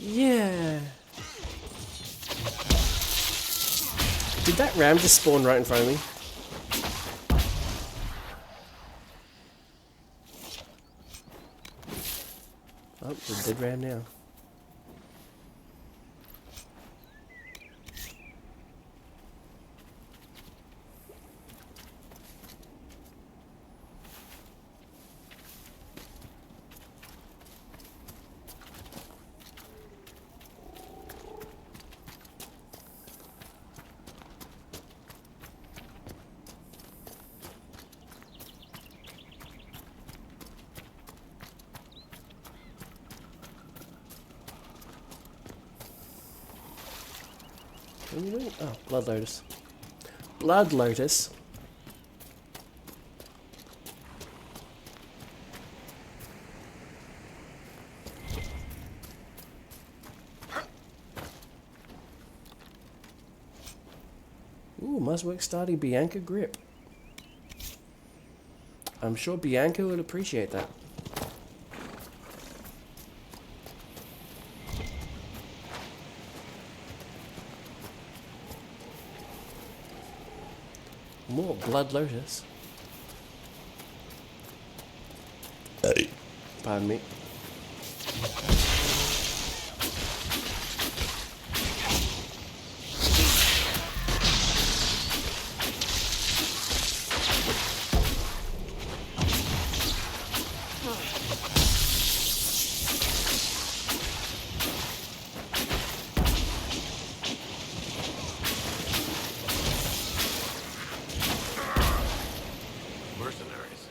Yeah. Did that ram just spawn right in front of me? Oh, it's a dead ram now. What are you doing? Oh, Blood Lotus. Blood Lotus. Ooh, Muzzwork starting Bianca grip. I'm sure Bianca would appreciate that. More Blood Lotus. Pardon me. Mercenaries.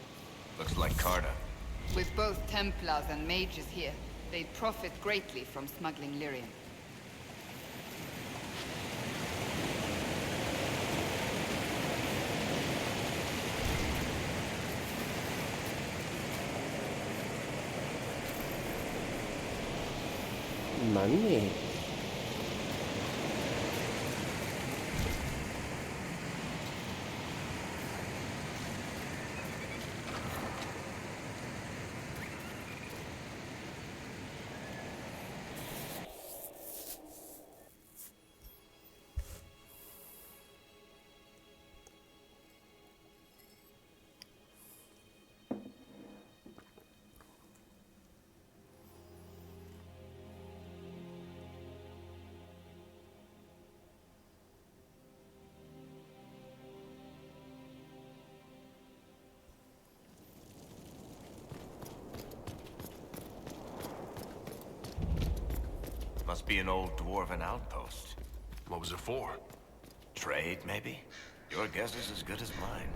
Looks like Carter. With both Templars and mages here, they'd profit greatly from smuggling lyrium. Money. Must be an old dwarven outpost. What was it for? Trade, maybe? Your guess is as good as mine.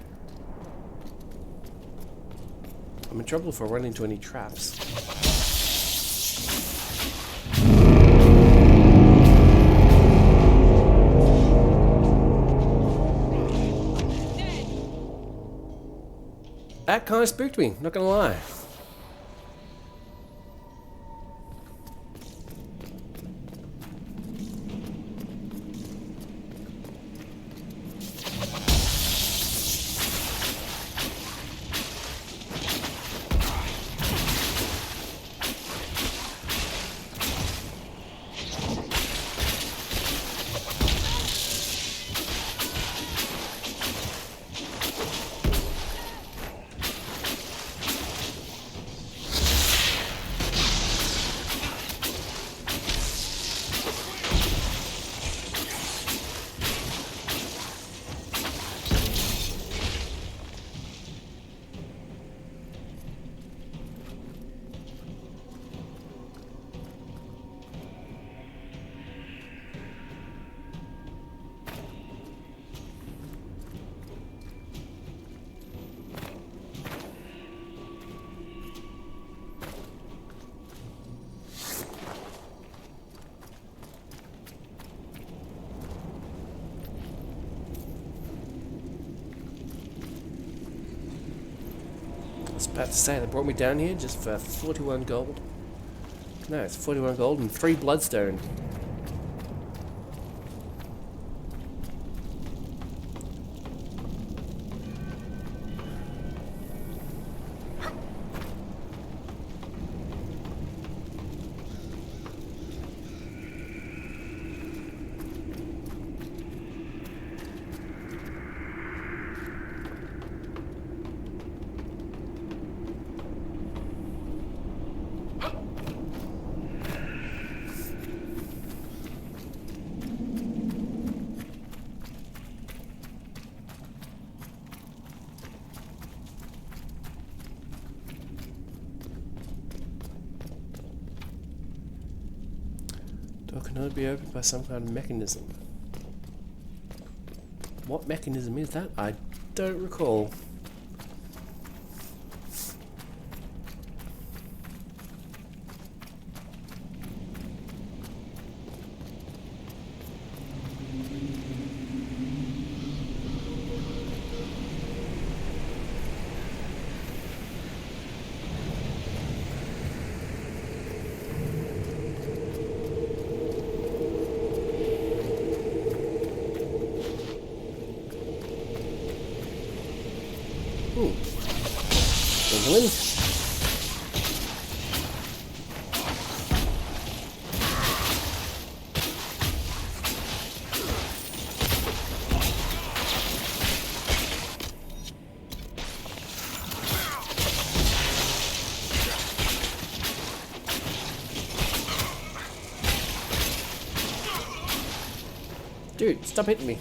I'm in trouble if I run into any traps. That kind of spooked me, not gonna lie. I was about to say, they brought me down here just for 41 gold. No, it's 41 gold and 3 bloodstone. Door can only be opened by some kind of mechanism. What mechanism is that? I don't recall. England. Dude, stop hitting me.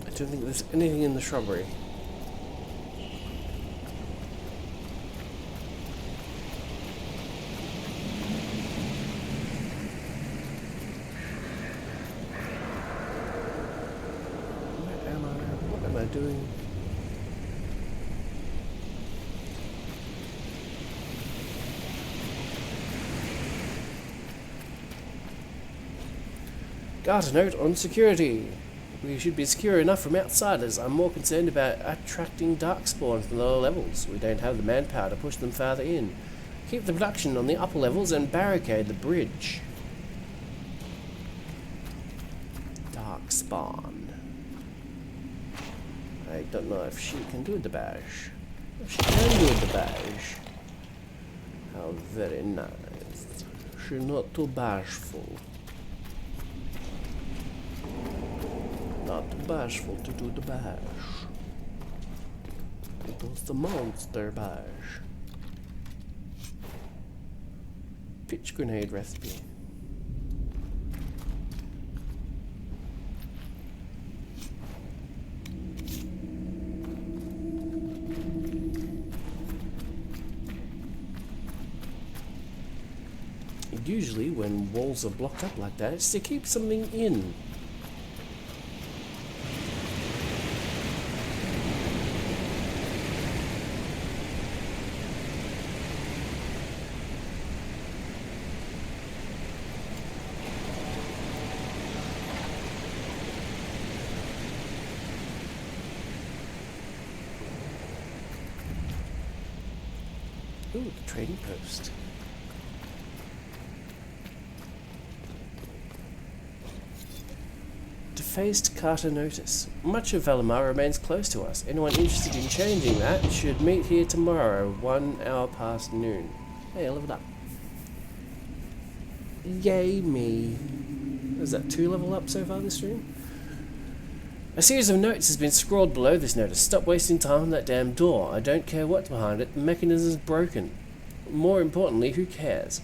I don't think there's anything in the shrubbery. Where am I? What am I doing? Got a note on security. We should be secure enough from outsiders. I'm more concerned about attracting darkspawn from the lower levels. We don't have the manpower to push them farther in. Keep the production on the upper levels and barricade the bridge. Darkspawn. I don't know if she can do the bash. If she can do the bash. How very nice. She's not too bashful. Not too bashful to do the bash. It was the monster bash. pitch grenade recipe. Usually when walls are blocked up like that, it's to keep something in. Ooh, the trading post. Defaced Carter notice. Much of Valimar remains close to us. Anyone interested in changing that should meet here tomorrow, 1 hour past noon. Hey, I leveled up. Yay me. Is that 2 level up so far this stream? A series of notes has been scrawled below this notice. Stop wasting time on that damn door. I don't care what's behind it. The mechanism is broken. More importantly, who cares?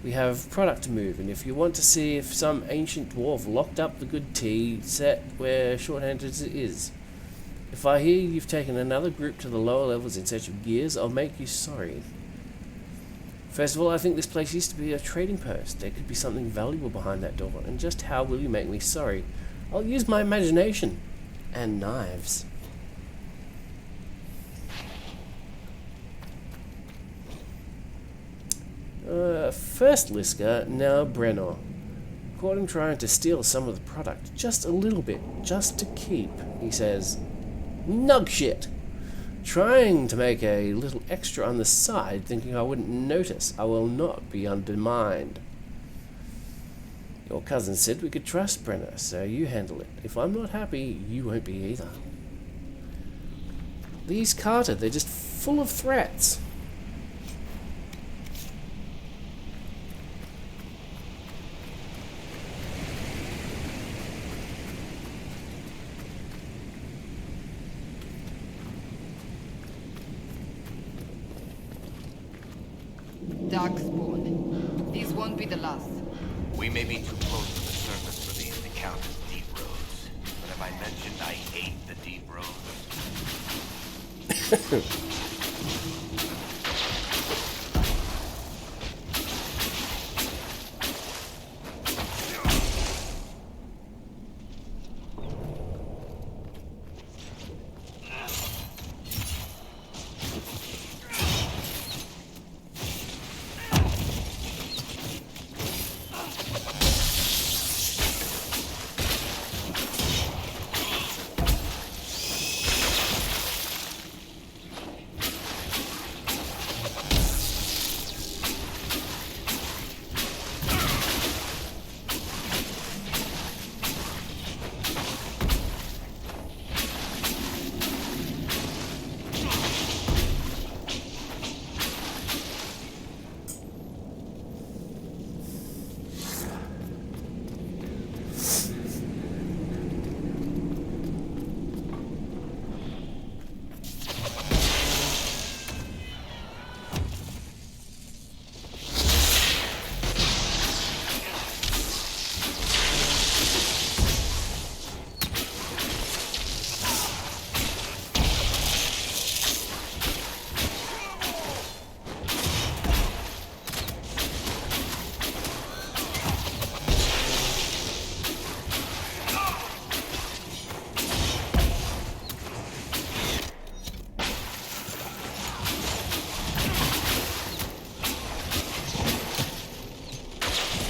We have product to move, and if you want to see if some ancient dwarf locked up the good tea, set where shorthanded is. If I hear you've taken another group to the lower levels in search of gears, I'll make you sorry. First of all, I think this place used to be a trading post. There could be something valuable behind that door, and just how will you make me sorry? I'll use my imagination. And knives. First Liska, now Brenner. Caught him trying to steal some of the product. Just a little bit. Just to keep, he says. Nug shit! Trying to make a little extra on the side, thinking I wouldn't notice. I will not be undermined. Your cousin said we could trust Brenner, so you handle it. If I'm not happy, you won't be either. These Carter, they're just full of threats. Darkspawn. These won't be the last. We may be too close to the surface for these to count as deep roads. But have I mentioned I hate the deep roads?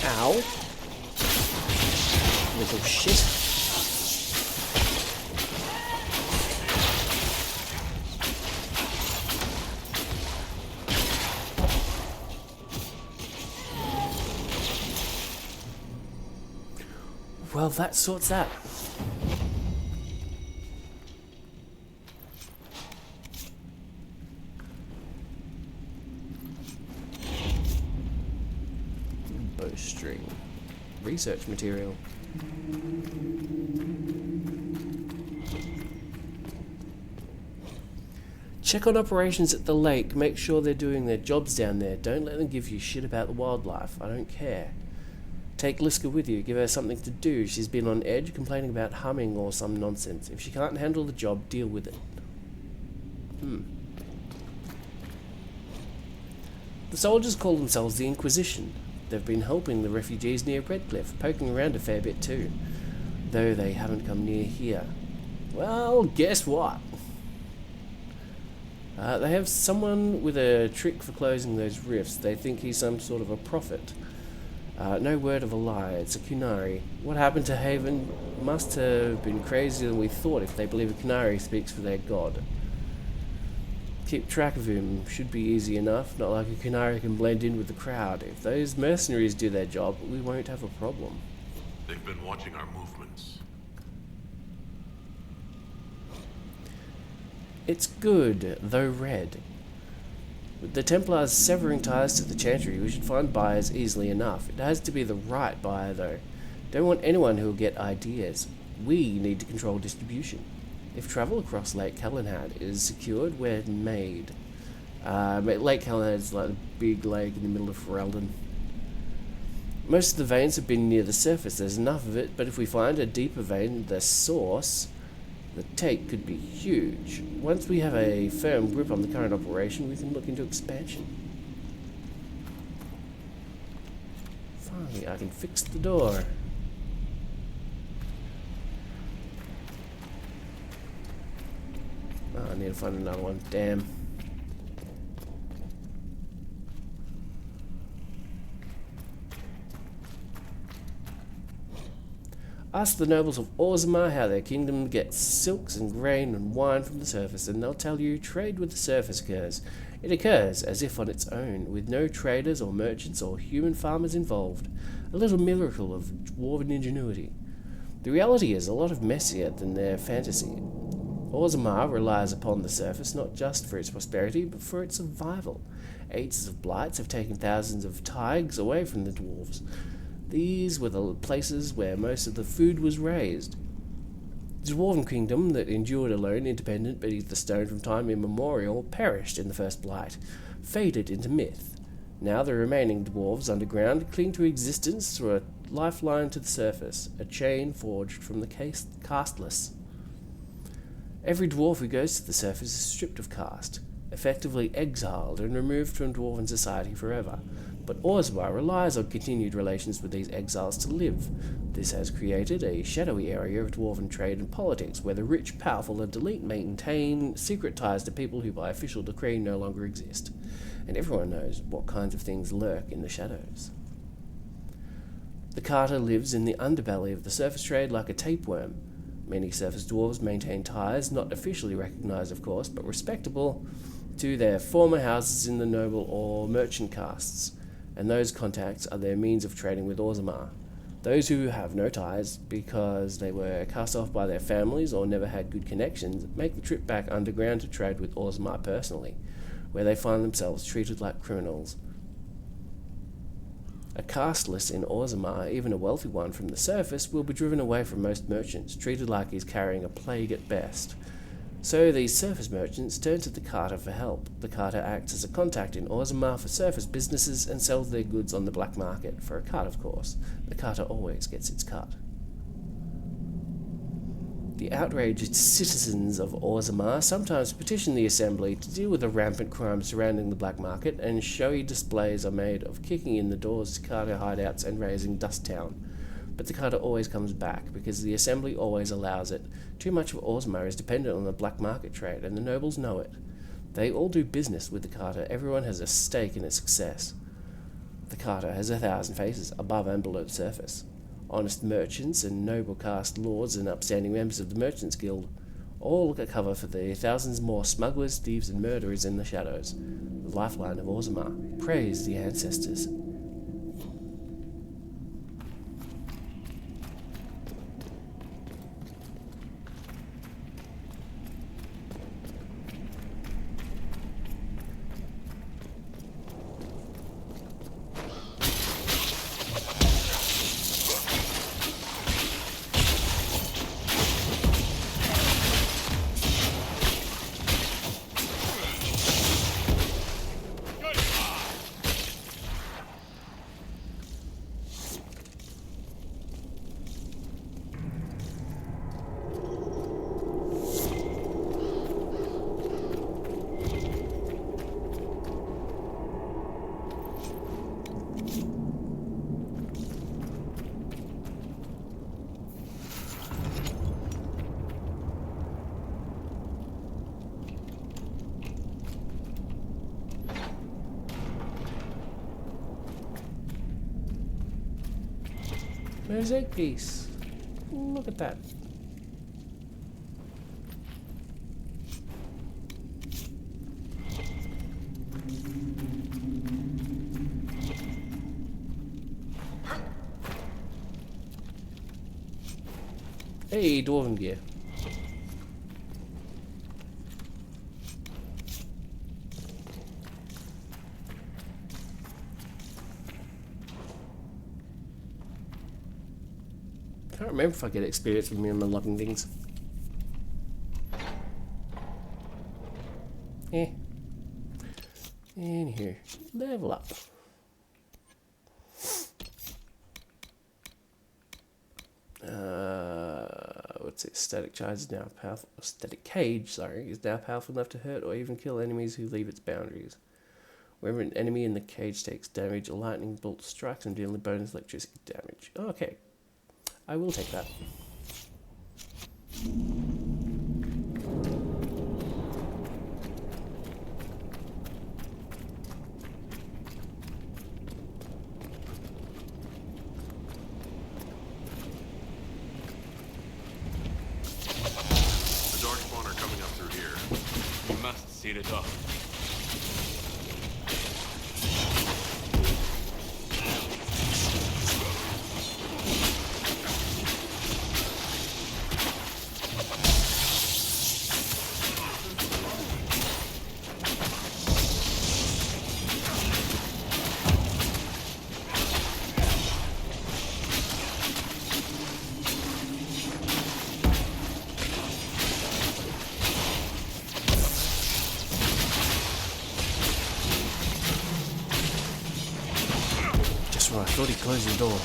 Ow. Little shit. Well, that sorts that. Bowstring. Research material. Check on operations at the lake. Make sure they're doing their jobs down there. Don't let them give you shit about the wildlife. I don't care. Take Liska with you. Give her something to do. She's been on edge, complaining about humming or some nonsense. If she can't handle the job, deal with it. The soldiers call themselves the Inquisition. They've been helping the refugees near Redcliffe, poking around a fair bit too, though they haven't come near here. Well, guess what? They have someone with a trick for closing those rifts. They think he's some sort of a prophet. No word of a lie, it's a Kunari. What happened to Haven must have been crazier than we thought if they believe a Kunari speaks for their god. Keep track of him should be easy enough, not like a Kunari can blend in with the crowd. If those mercenaries do their job, we won't have a problem. They've been watching our movements. It's good, though red. With the Templars severing ties to the Chantry, we should find buyers easily enough. It has to be the right buyer, though. Don't want anyone who will get ideas. We need to control distribution. If travel across Lake Calenhad is secured, we're made. Lake Calenhad is like a big lake in the middle of Ferelden. Most of the veins have been near the surface. There's enough of it, but if we find a deeper vein, the source, the take could be huge. Once we have a firm grip on the current operation, we can look into expansion. Finally, I can fix the door. Oh, I need to find another one. Damn. Ask the nobles of Orzammar how their kingdom gets silks and grain and wine from the surface, and they'll tell you trade with the surface occurs. It occurs as if on its own, with no traders or merchants or human farmers involved. A little miracle of dwarven ingenuity. The reality is a lot messier than their fantasy. Orzammar relies upon the surface not just for its prosperity, but for its survival. Ages of blights have taken thousands of taigs away from the dwarves. These were the places where most of the food was raised. The dwarven kingdom that endured alone, independent beneath the stone from time immemorial, perished in the first blight, faded into myth. Now the remaining dwarves underground cling to existence through a lifeline to the surface, a chain forged from the casteless. Every dwarf who goes to the surface is stripped of caste, effectively exiled and removed from dwarven society forever. But Orzammar relies on continued relations with these exiles to live. This has created a shadowy area of dwarven trade and politics, where the rich, powerful, and elite maintain secret ties to people who by official decree no longer exist. And everyone knows what kinds of things lurk in the shadows. The Carter lives in the underbelly of the surface trade like a tapeworm. Many surface dwarves maintain ties, not officially recognized of course, but respectable to their former houses in the noble or merchant castes, and those contacts are their means of trading with Orzammar. Those who have no ties, because they were cast off by their families or never had good connections, make the trip back underground to trade with Orzammar personally, where they find themselves treated like criminals. A casteless in Orzammar, even a wealthy one from the surface, will be driven away from most merchants, treated like he's carrying a plague at best. So these surface merchants turn to the Carter for help. The Carter acts as a contact in Orzammar for surface businesses and sells their goods on the black market, for a cut of course. The Carter always gets its cut. The outraged citizens of Orzammar sometimes petition the Assembly to deal with the rampant crime surrounding the black market, and showy displays are made of kicking in the doors to Carter hideouts and raising Dust Town. But the Carter always comes back, because the Assembly always allows it. Too much of Orzammar is dependent on the black market trade, and the nobles know it. They all do business with the Carter. Everyone has a stake in its success. The Carter has 1,000 faces, above and below the surface. Honest merchants and noble caste lords and upstanding members of the Merchants Guild all look at cover for the thousands more smugglers, thieves and murderers in the shadows. The lifeline of Orzammar. Praise the ancestors. Mosaic piece. Look at that. Hey, dwarven gear. Can't remember if I get experience with me and unlocking things. Eh. In here. Level up. What's it? Static charge is now powerful. Static cage, sorry, is now powerful enough to hurt or even kill enemies who leave its boundaries. Whenever an enemy in the cage takes damage, a lightning bolt strikes them, dealing bonus electricity damage. Okay. I will take that. The Darkspawn are coming up through here. We must seal it off. When I thought he closed the door.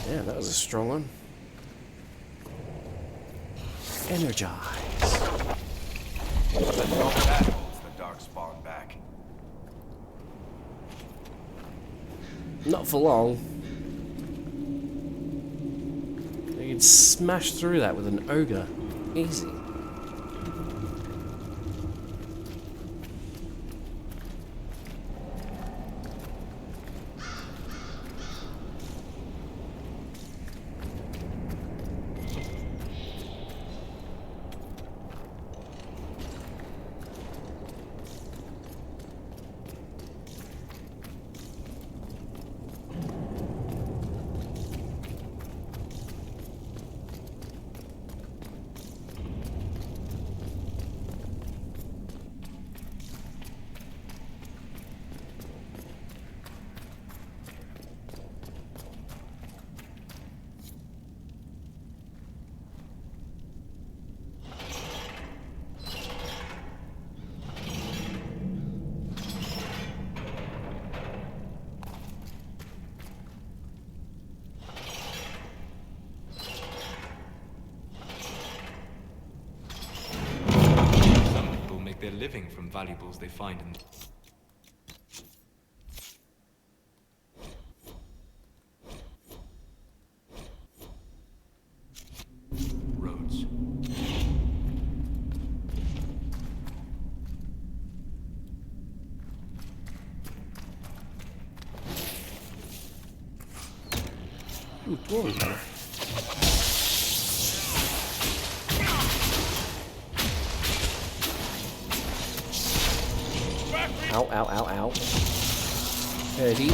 Damn, that was a strong one. Energize. But that holds the Darkspawn back. Not for long. You can smash through that with an ogre. Easy. Their living from valuables they find in roads. Ooh, dwarven hammer. Ow, ow, ow, ow. Hurty.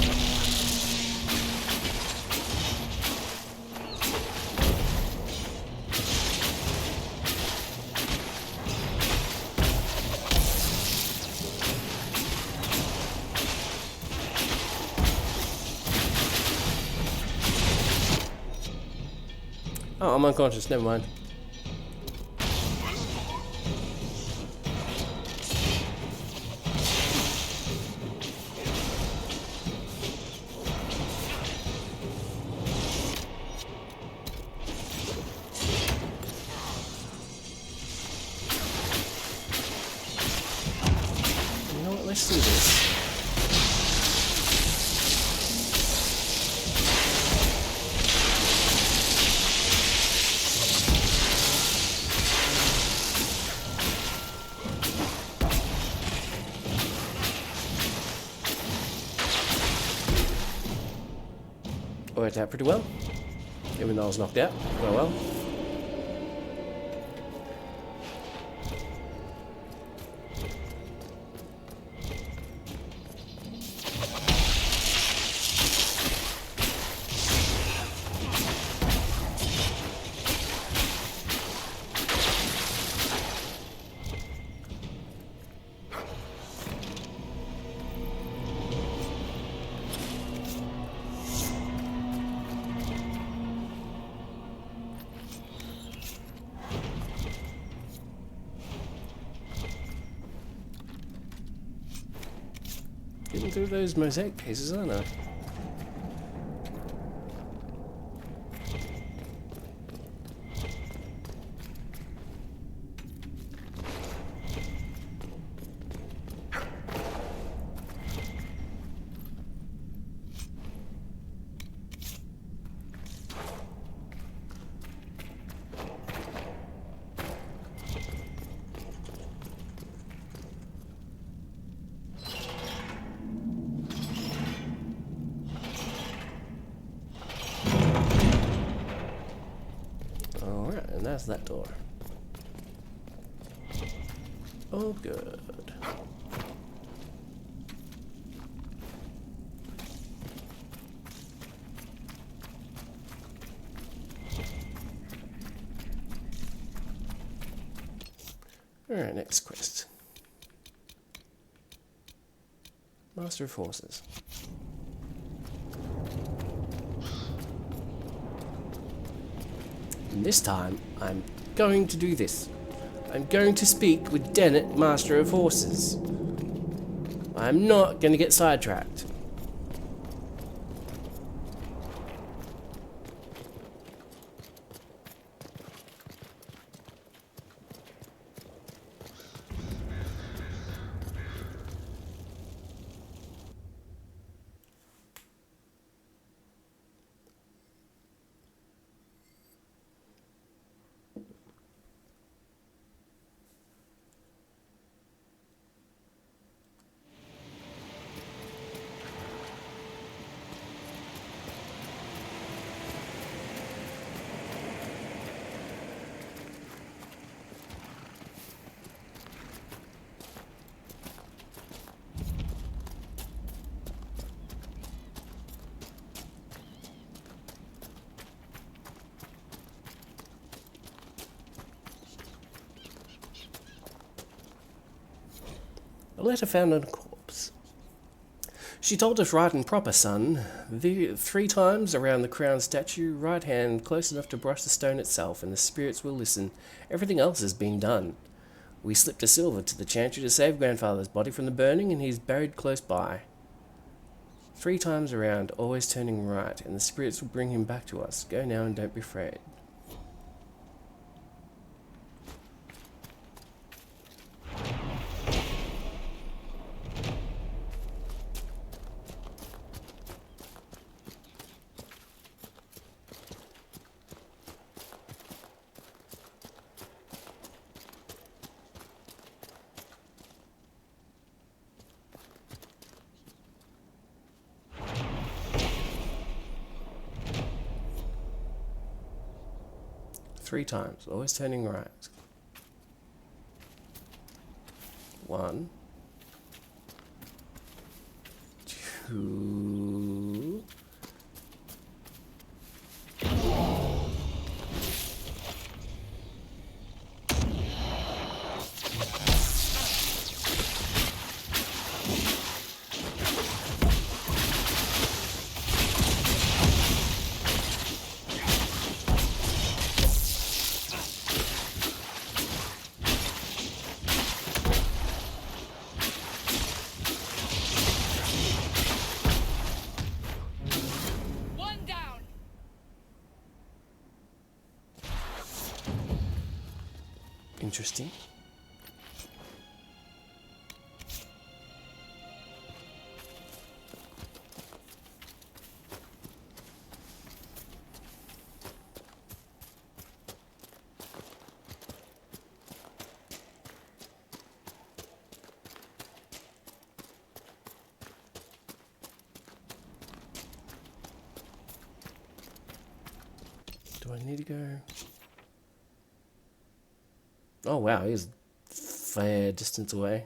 Oh, I'm unconscious, never mind. Let's do this. Worked out pretty well. Even though I was knocked out. Oh well. Getting through those mosaic pieces, aren't I? Alright, and that's that door. Oh, good. Alright, next quest. Master of Horses. And this time, I'm going to do this. I'm going to speak with Dennett, Master of Horses. I'm not going to get sidetracked. A letter found on a corpse. She told us right and proper, son. 3 times around the crown statue, right hand close enough to brush the stone itself, and the spirits will listen. Everything else has been done. We slipped a silver to the chantry to save grandfather's body from the burning, and he's buried close by. 3 times around, always turning right, and the spirits will bring him back to us. Go now and don't be afraid. Three times, always turning right. 1, 2. One down. Interesting. I need to go... Oh wow, he's a fair distance away.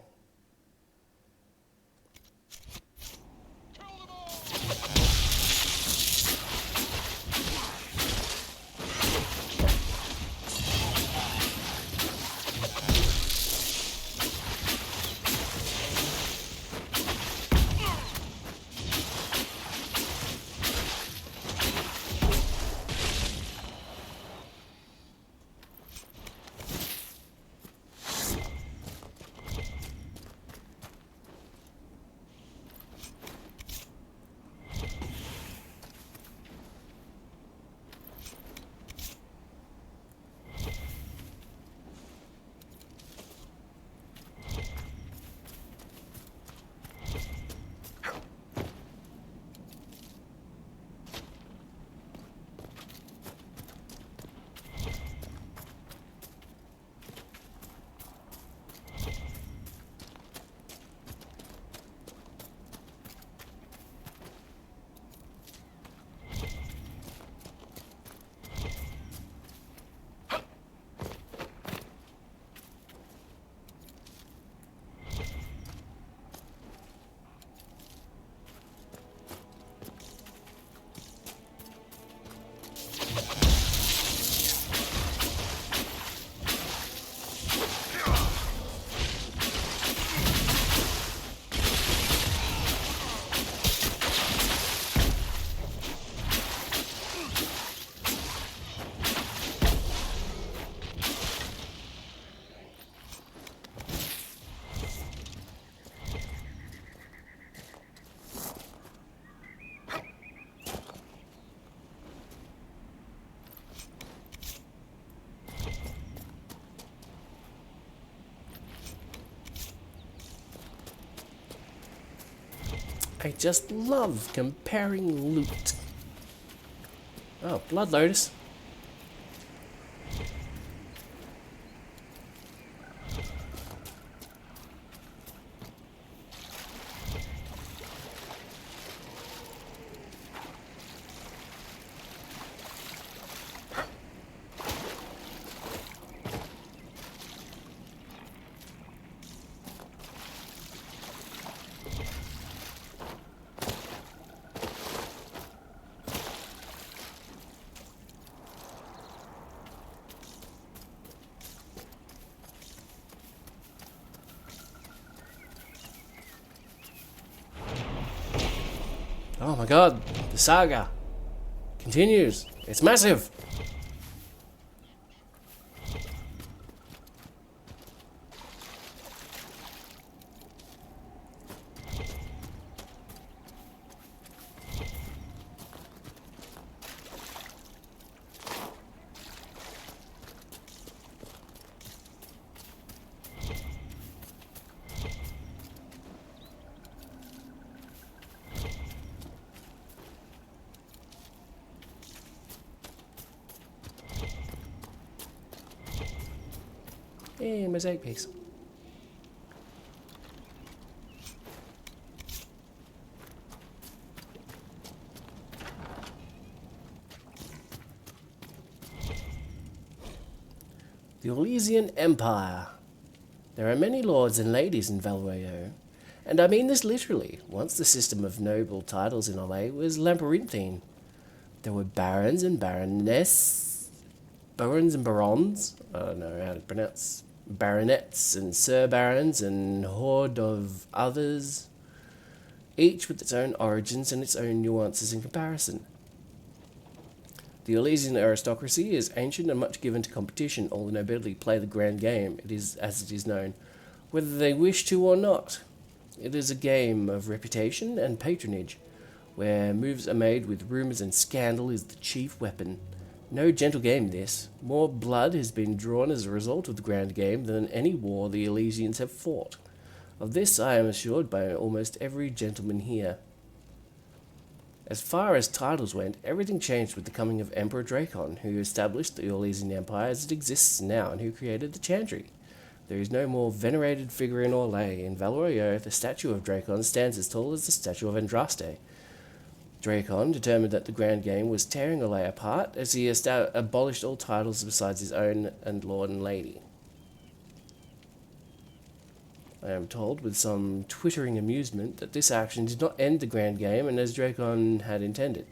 I just love comparing loot. Oh, Blood Lotus. Oh my god, the saga continues. It's massive. Hey, mosaic piece. The Orlesian Empire. There are many lords and ladies in Valroyo, and I mean this literally. Once the system of noble titles in Olay was labyrinthine. There were barons and baroness, barons and barons, I don't know how to pronounce, baronets and sir barons and horde of others, each with its own origins and its own nuances in comparison. The Orlesian aristocracy is ancient and much given to competition. All the nobility play the grand game, it is as it is known, whether they wish to or not. It is a game of reputation and patronage, where moves are made with rumours and scandal is the chief weapon. No gentle game this. More blood has been drawn as a result of the grand game than any war the Elysians have fought. Of this I am assured by almost every gentleman here. As far as titles went, everything changed with the coming of Emperor Dracon, who established the Orlesian Empire as it exists now and who created the Chantry. There is no more venerated figure in Orlais. In Valroyo, the statue of Dracon stands as tall as the statue of Andraste. Dracon determined that the Grand Game was tearing Olay apart as he abolished all titles besides his own and Lord and Lady. I am told with some twittering amusement that this action did not end the Grand Game and as Dracon had intended.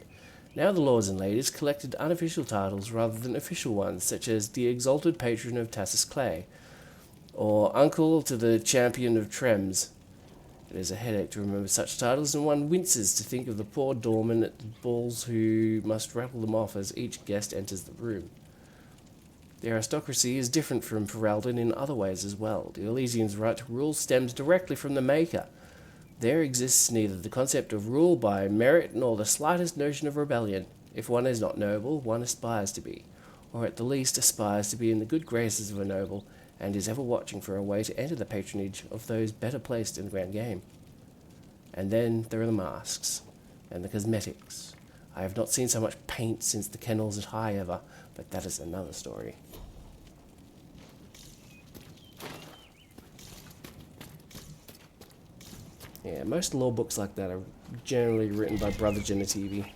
Now the Lords and Ladies collected unofficial titles rather than official ones, such as the Exalted Patron of Tassus Clay, or Uncle to the Champion of Trems. It is a headache to remember such titles, and one winces to think of the poor doorman at the balls who must rattle them off as each guest enters the room. The aristocracy is different from Ferelden in other ways as well. The Elysians' right to rule stems directly from the Maker. There exists neither the concept of rule by merit nor the slightest notion of rebellion. If one is not noble, one aspires to be, or at the least aspires to be in the good graces of a noble, and is ever watching for a way to enter the patronage of those better placed in the Grand Game. And then there are the masks, and the cosmetics. I have not seen so much paint since the kennels at High ever, but that is another story. Yeah, most law books like that are generally written by Brother Genitivi.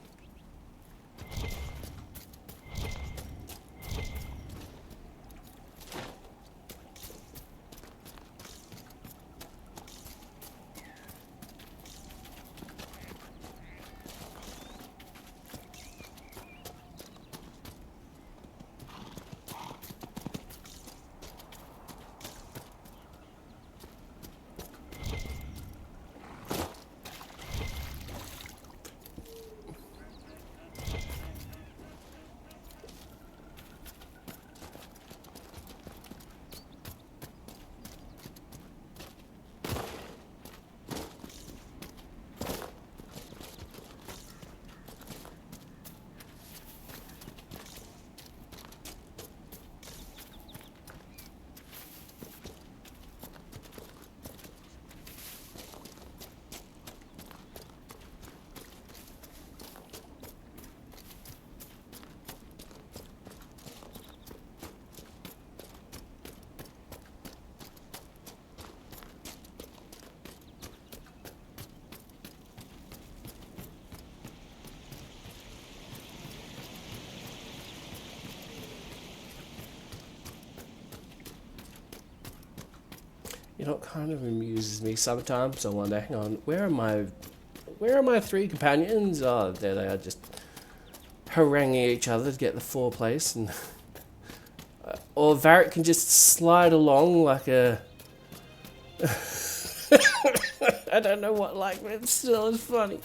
You know, it kind of amuses me sometimes. I wonder, hang on, where are my three companions? Oh, there they are, just haranguing each other to get the fourth place, and or Varric can just slide along like a I don't know what, like, but it still is funny.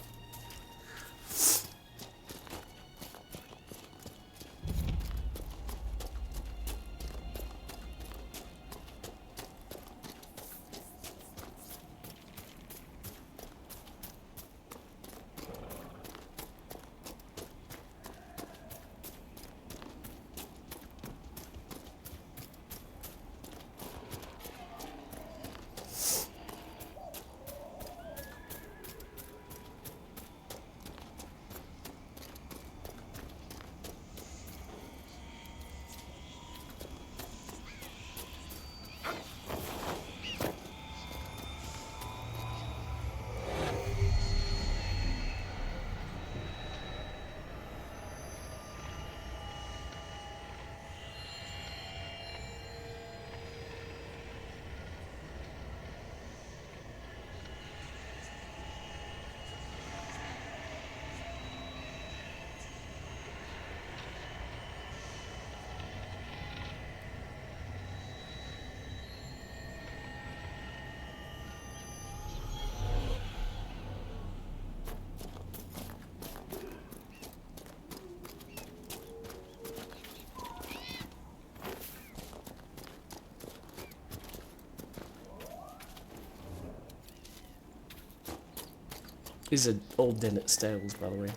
These are old Dennett stables, by the way.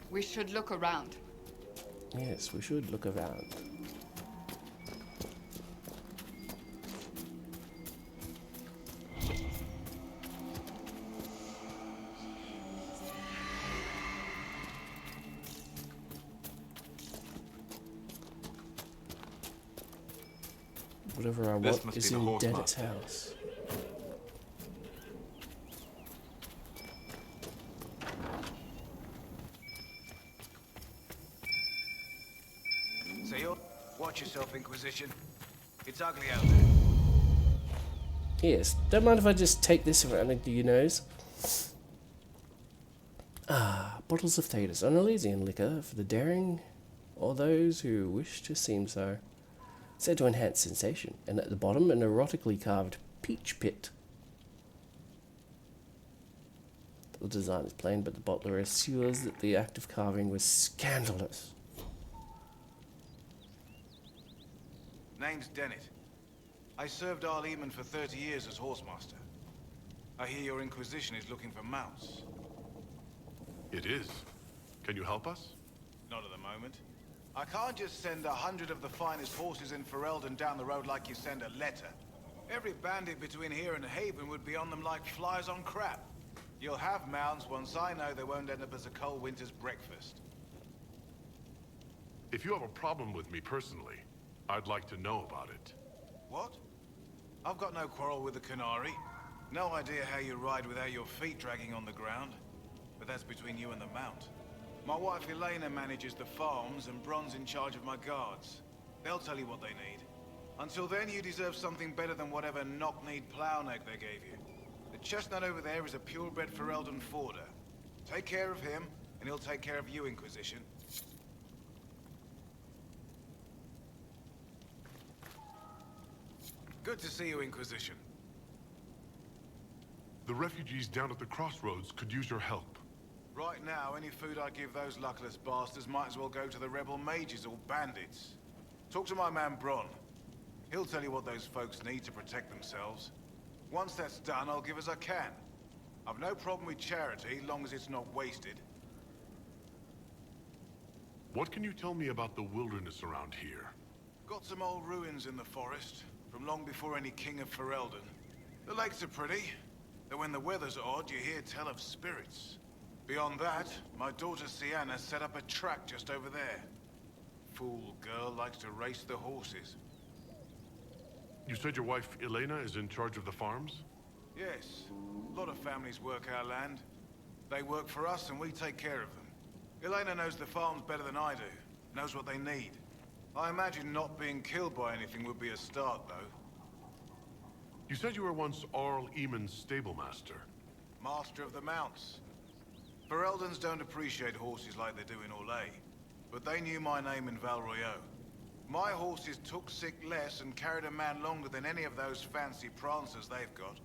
We should look around. Yes, we should look around. Whatever I This want must is be the in horse Dennett's market. house. Watch yourself, Inquisition. It's ugly out there. Yes, don't mind if I just take this around into your nose. Ah, bottles of Thetis, an Elysian liquor for the daring or those who wish to seem so. Said to enhance sensation, and at the bottom an erotically carved peach pit. The design is plain, but the bottler assures that the act of carving was scandalous. Name's Dennett. I served Arleman for 30 years as horsemaster. I hear your Inquisition is looking for mounts. It is. Can you help us? Not at the moment. I can't just send 100 of the finest horses in Ferelden down the road like you send a letter. Every bandit between here and Haven would be on them like flies on crap. You'll have mounts once I know they won't end up as a cold winter's breakfast. If you have a problem with me personally, I'd like to know about it. What? I've got no quarrel with the Canary. No idea how you ride without your feet dragging on the ground. But that's between you and the mount. My wife Elena manages the farms and Bron's in charge of my guards. They'll tell you what they need. Until then, you deserve something better than whatever knock-kneed plow neck they gave you. The chestnut over there is a purebred Ferelden forder. Take care of him, and he'll take care of you, Inquisition. Good to see you, Inquisition. The refugees down at the crossroads could use your help. Right now, any food I give those luckless bastards might as well go to the rebel mages or bandits. Talk to my man Bron. He'll tell you what those folks need to protect themselves. Once that's done, I'll give as I can. I've no problem with charity, long as it's not wasted. What can you tell me about the wilderness around here? Got some old ruins in the forest, from long before any king of Ferelden. The lakes are pretty, though when the weather's odd, you hear tell of spirits. Beyond that, my daughter Sienna set up a track just over there. Fool girl likes to race the horses. You said your wife, Elena, is in charge of the farms? Yes. A lot of families work our land. They work for us and we take care of them. Elena knows the farms better than I do. Knows what they need. I imagine not being killed by anything would be a start, though. You said you were once Arl Eamon's stablemaster. Master of the mounts. Fereldans don't appreciate horses like they do in Orlais, but they knew my name in Val Royeaux. My horses took sick less and carried a man longer than any of those fancy prancers they've got.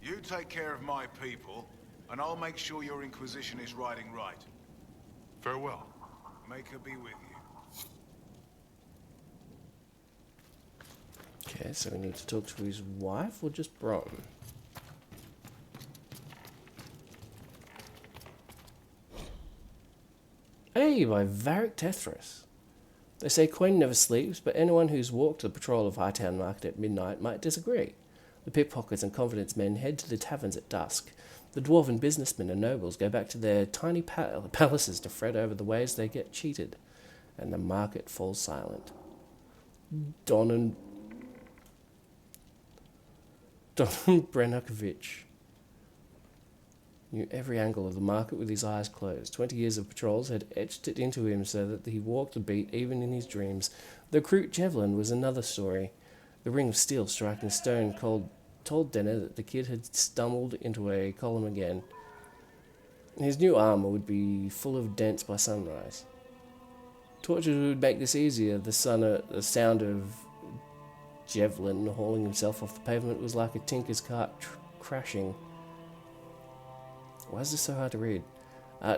You take care of my people, and I'll make sure your Inquisition is riding right. Farewell. Make her be with you. Okay, so we need to talk to his wife or just Bron? Hey, by Varric Tethras. They say Quinn never sleeps, but anyone who's walked the patrol of Hightown Market at midnight might disagree. The pickpockets and confidence men head to the taverns at dusk. The dwarven businessmen and nobles go back to their tiny palaces to fret over the ways they get cheated. And the market falls silent. Don Brenakovich knew every angle of the market with his eyes closed. 20 years of patrols had etched it into him so that he walked the beat even in his dreams. The Kroot javelin was another story. The ring of steel striking stone cold told Denner that the kid had stumbled into a column again. His new armor would be full of dents by sunrise. Torches would make this easier. The sound of javelin hauling himself off the pavement was like a tinker's cart crashing. Why is this so hard to read?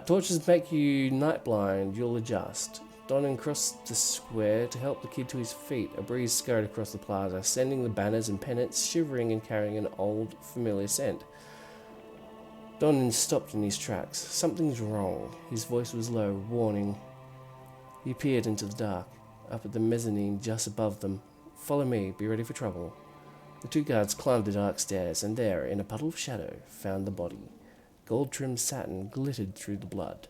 Torches make you night blind. You'll adjust. Donan crossed the square to help the kid to his feet. A breeze scurried across the plaza, sending the banners and pennants shivering and carrying an old, familiar scent. Donan stopped in his tracks. Something's wrong. His voice was low, warning. He peered into the dark, up at the mezzanine just above them. Follow me, be ready for trouble. The two guards climbed the dark stairs, and there, in a puddle of shadow, found the body. Gold-trimmed satin glittered through the blood.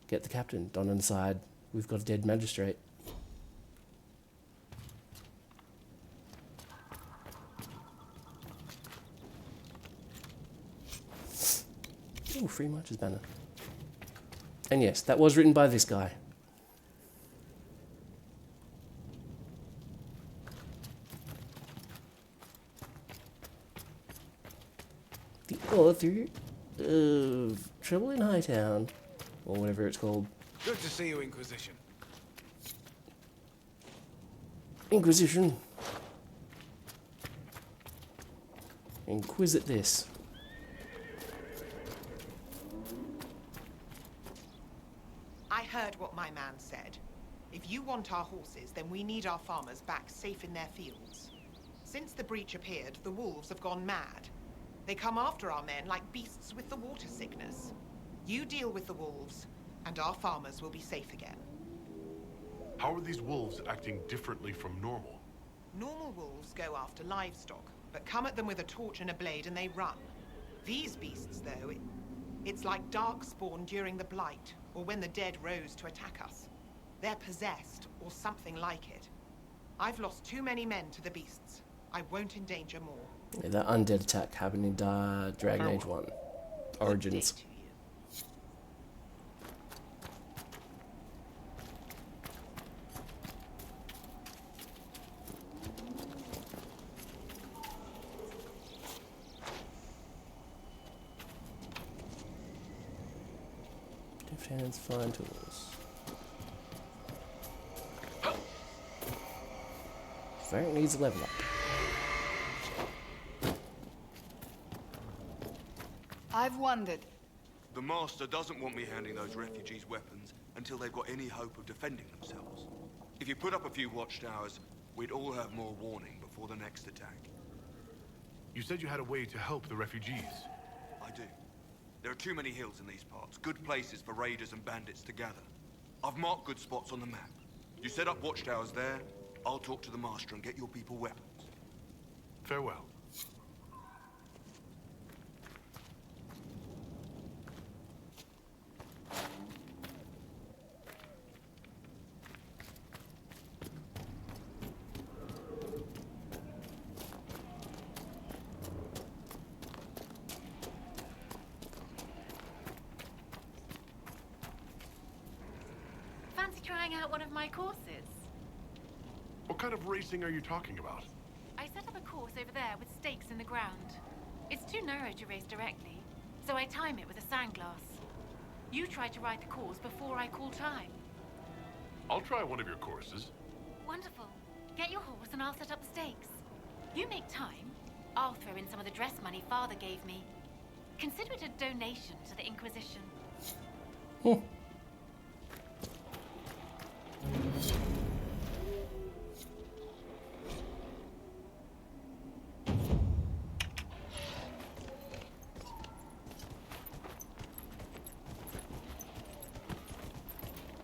Get the captain, Donan sighed. We've got a dead magistrate. Ooh, free March's banner. And yes, that was written by this guy. the author of Trouble in Hightown, or whatever it's called. Good to see you, Inquisition. Inquisition. Inquisit this. I heard what my man said. If you want our horses, then we need our farmers back safe in their fields. Since the breach appeared, the wolves have gone mad. They come after our men like beasts with the water sickness. You deal with the wolves, and our farmers will be safe again. How are these wolves acting differently from normal? Normal wolves go after livestock, but come at them with a torch and a blade and they run. These beasts, though, it's like darkspawn during the Blight, or when the dead rose to attack us. They're possessed, or something like it. I've lost too many men to the beasts. I won't endanger more. Yeah, that undead attack happened in Dragon Age 1. Origins. Good day to you. Deft hands, fine tools. Varric needs a level up. I've wondered. The Master doesn't want me handing those refugees weapons until they've got any hope of defending themselves. If you put up a few watchtowers, we'd all have more warning before the next attack. You said you had a way to help the refugees. I do. There are too many hills in these parts, good places for raiders and bandits to gather. I've marked good spots on the map. You set up watchtowers there, I'll talk to the Master and get your people weapons. Farewell. Fancy trying out one of my courses? What kind of racing are you talking about? I set up a course over there with stakes in the ground. It's too narrow to race directly, so I time it with a sandglass. You try to ride the course before I call time. I'll try one of your courses. Wonderful. Get your horse and I'll set up the stakes. You make time, I'll throw in some of the dress money Father gave me. Consider it a donation to the Inquisition.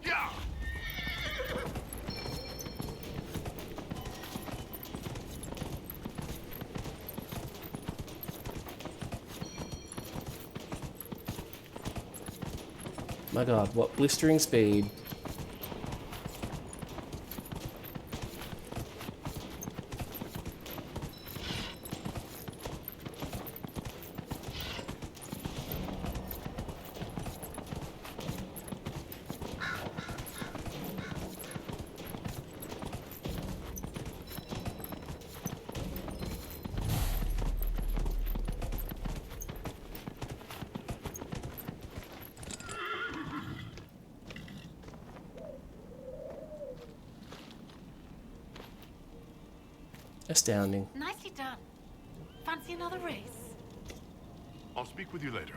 Yeah! My god, what blistering speed. Astounding. Nicely done. Fancy another race? I'll speak with you later.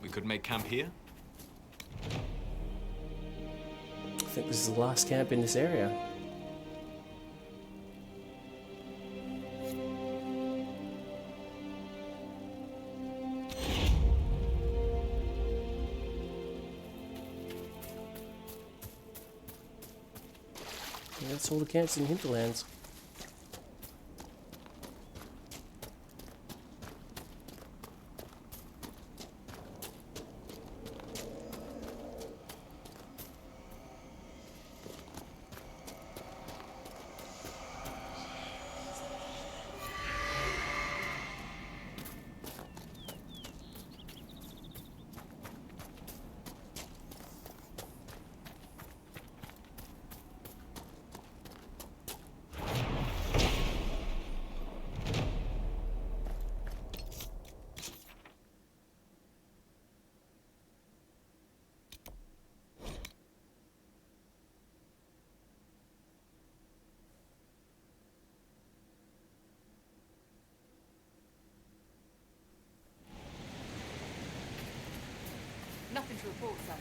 We could make camp here. I think this is the last camp in this area. That's all the camps in Hinterlands. Nothing to report, sir.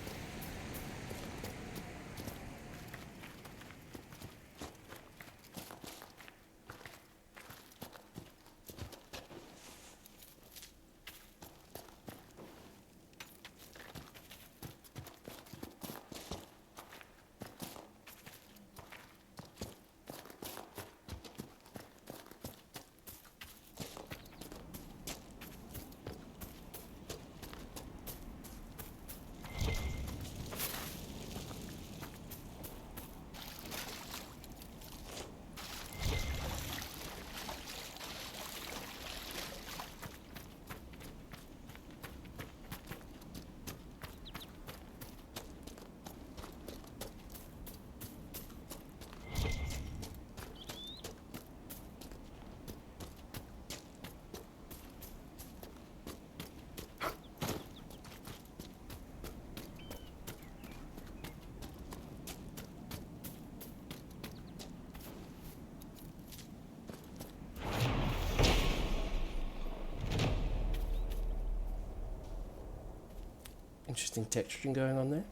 Interesting texturing going on there.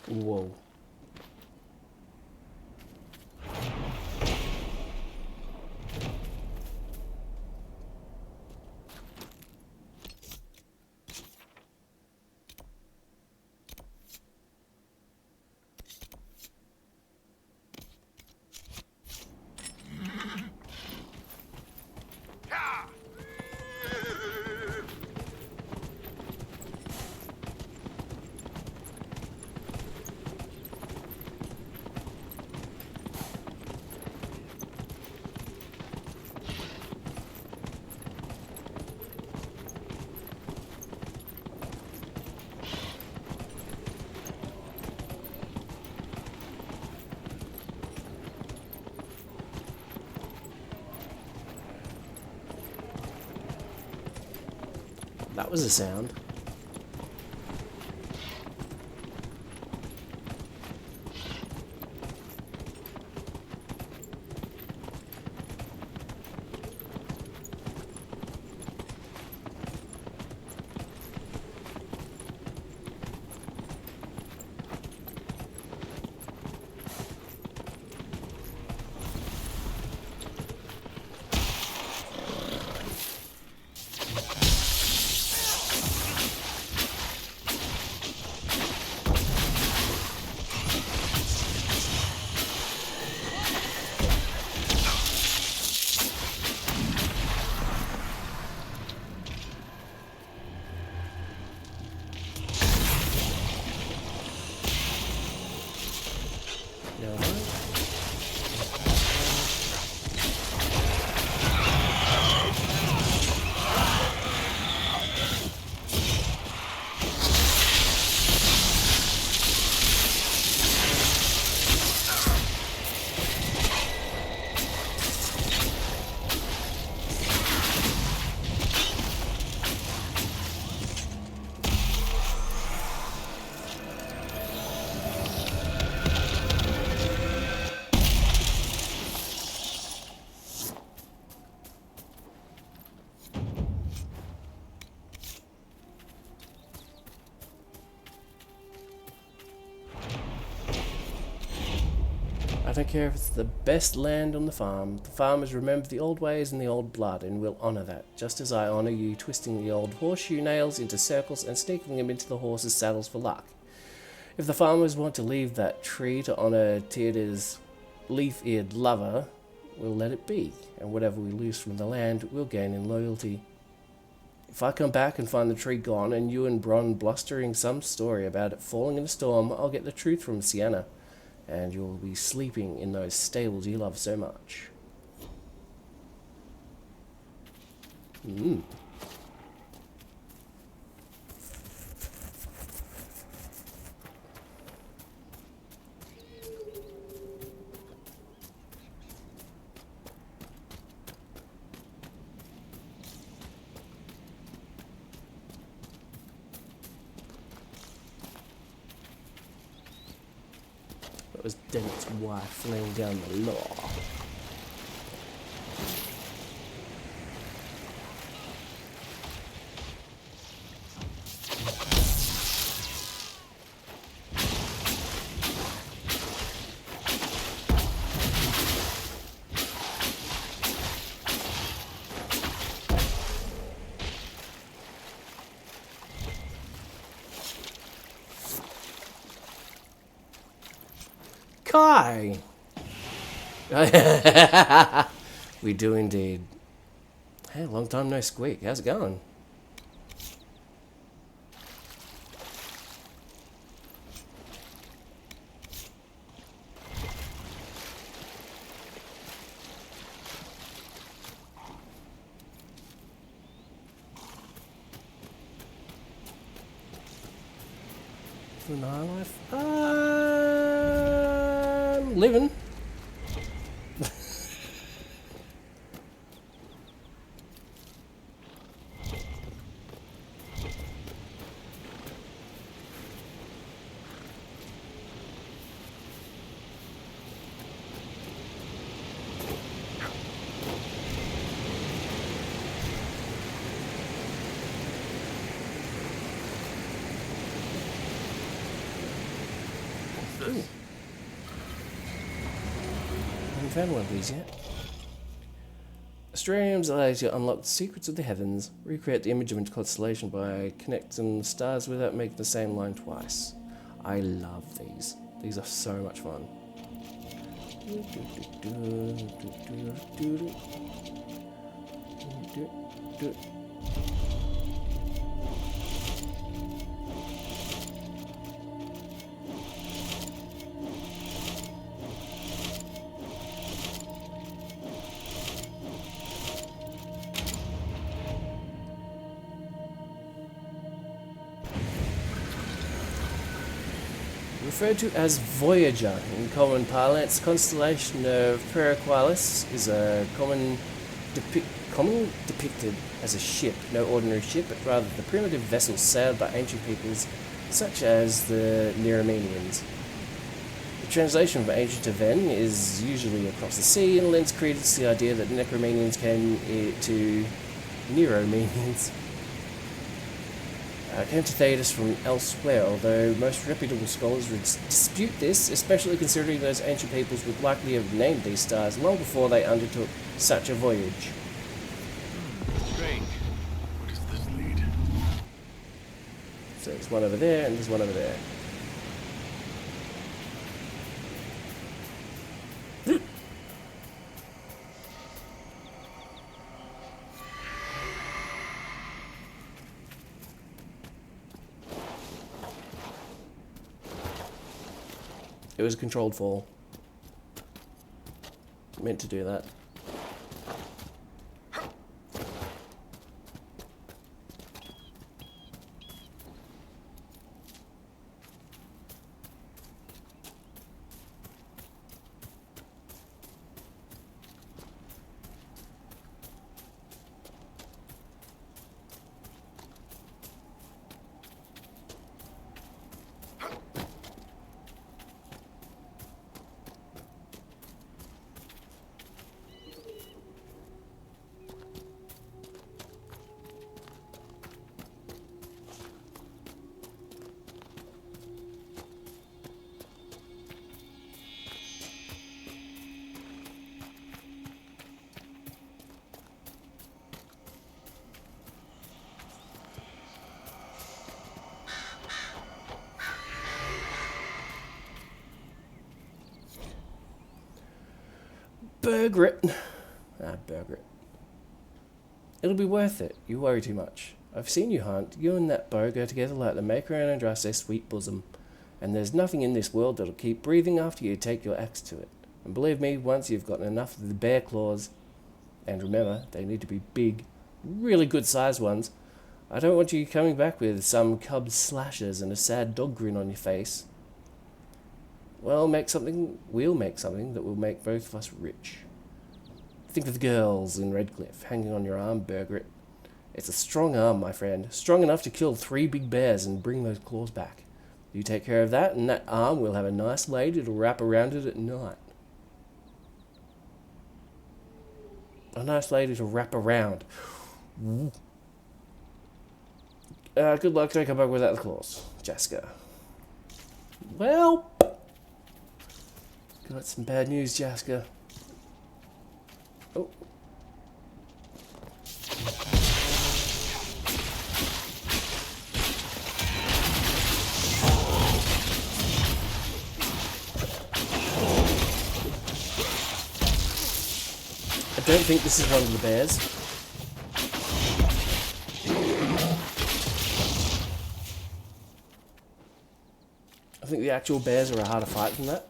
Whoa. That was a sound. don't care if it's the best land on the farm. The farmers remember the old ways and the old blood, and will honour that, just as I honour you twisting the old horseshoe nails into circles and sneaking them into the horses' saddles for luck. If the farmers want to leave that tree to honour Theodore's leaf-eared lover, we'll let it be, and whatever we lose from the land, we'll gain in loyalty. If I come back and find the tree gone, and you and Bron blustering some story about it falling in a storm, I'll get the truth from Sienna, and you'll be sleeping in those stables you love so much. That was Dennett's wife laying down the law. Kai! We do indeed. Hey, long time no squeak. How's it going? Living my life? Living. Ooh. Haven't found one of these yet. Astrariums allows you to unlock the secrets of the heavens, recreate the image of a constellation by connecting stars without making the same line twice. I love these. These are so much fun. Referred to as Voyager in common parlance, constellation of Periqualis is a commonly depicted as a ship, no ordinary ship, but rather the primitive vessels sailed by ancient peoples such as the Neromanians. The translation of ancient to Ven is usually across the sea and lends credence to the idea that Necromanians came to Neromanians. Came to Thetis from elsewhere, although most reputable scholars would dispute this, especially considering those ancient peoples would likely have named these stars long before they undertook such a voyage. Strange. Where does this lead? So there's one over there, and there's one over there. It was a controlled fall. Meant to do that. burger it. Burger it. It'll be worth it. You worry too much. I've seen you hunt. You and that bow go together like the maker and Andraste's sweet bosom. And there's nothing in this world that'll keep breathing after you take your axe to it. And believe me, once you've gotten enough of the bear claws, and remember, they need to be big, really good sized ones, I don't want you coming back with some cub slashers and a sad dog grin on your face. We'll make something that will make both of us rich. Think of the girls in Redcliffe hanging on your arm, burger it. It's a strong arm, my friend. Strong enough to kill 3 big bears and bring those claws back. You take care of that, and that arm will have a nice lady to wrap around it at night. A nice lady to wrap around. Good luck. Don't come back without the claws, Jaska. Well, got some bad news, Jaska. Oh. I don't think this is one of the bears. I think the actual bears are a harder fight than that.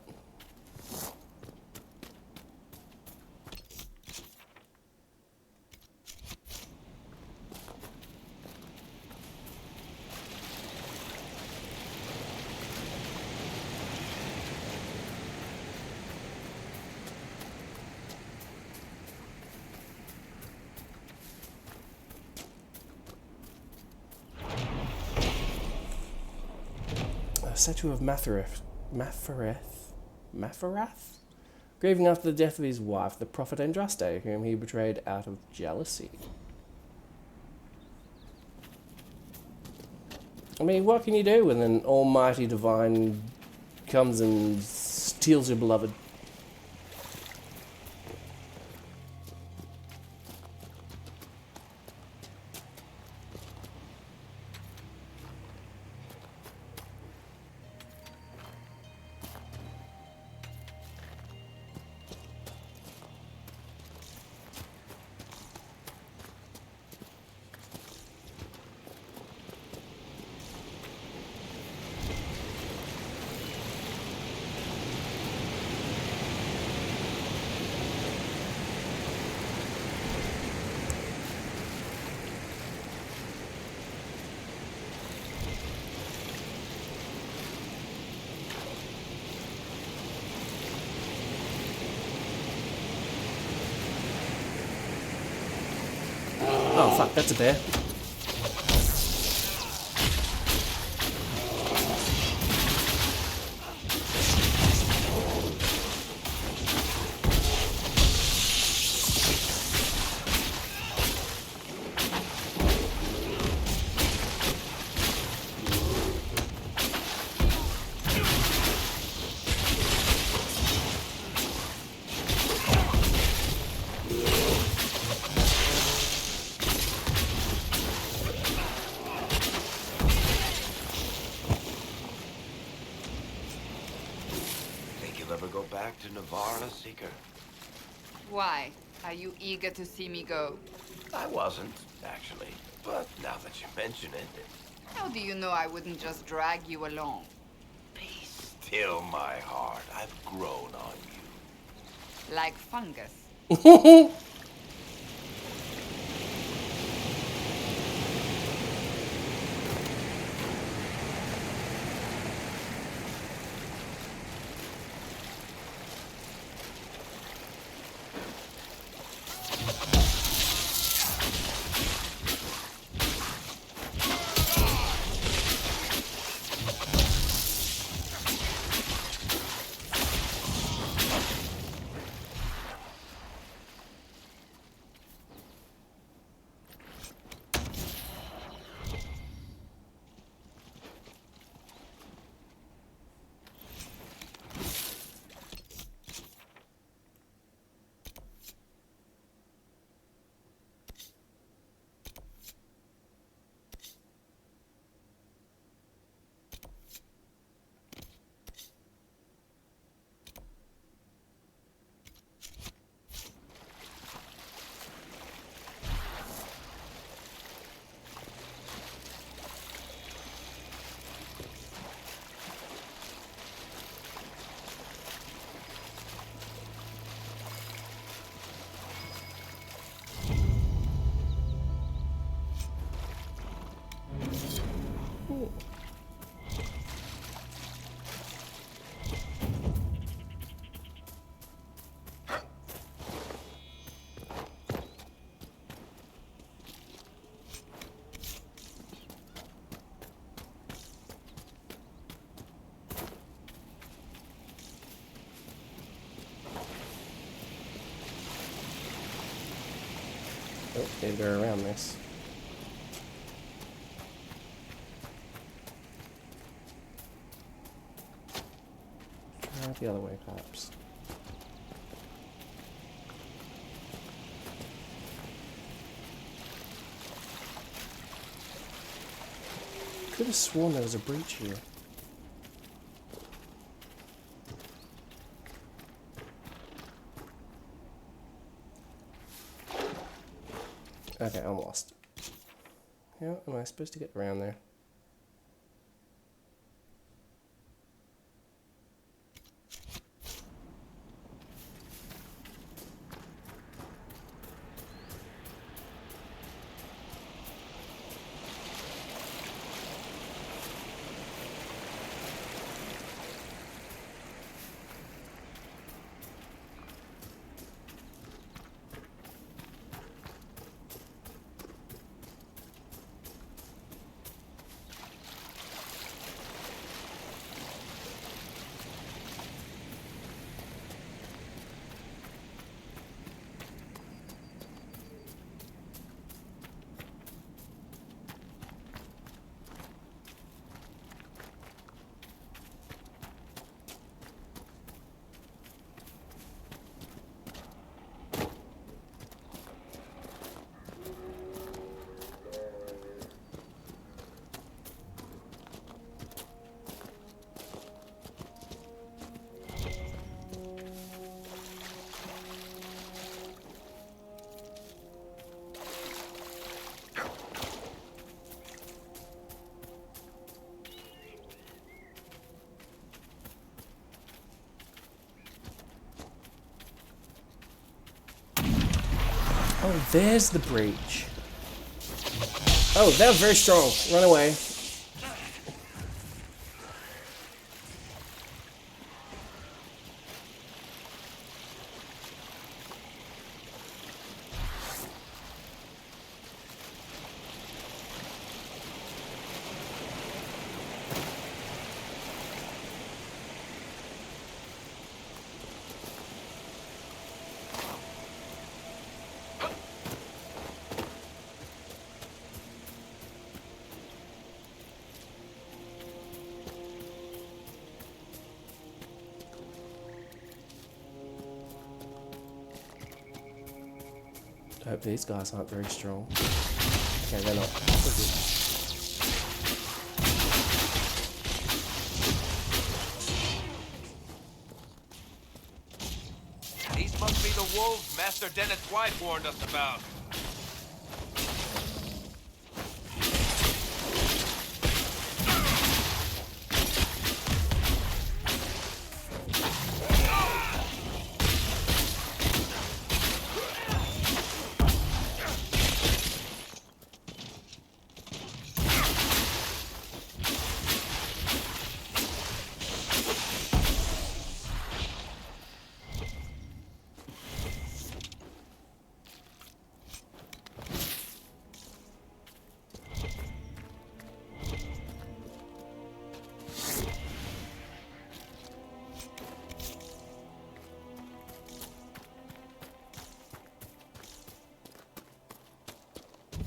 Statue of Matharath, grieving after the death of his wife, the prophet Andraste, whom he betrayed out of jealousy. I mean, what can you do when an almighty divine comes and steals your beloved? Oh fuck, that's a bear. To Navarra, Seeker? Why? Are you eager to see me go? I wasn't, actually. But now that you mention it... How do you know I wouldn't just drag you along? Be still, my heart. I've grown on you. Like fungus. Oh, need to go around this. The other way, perhaps. Could have sworn there was a breach here. Okay, I'm lost. How am I supposed to get around there? Oh, there's the breach. Oh, that was very strong. Run away. I hope these guys aren't very strong. Okay, they're not. These must be the wolves Master Dennett's wife warned us about.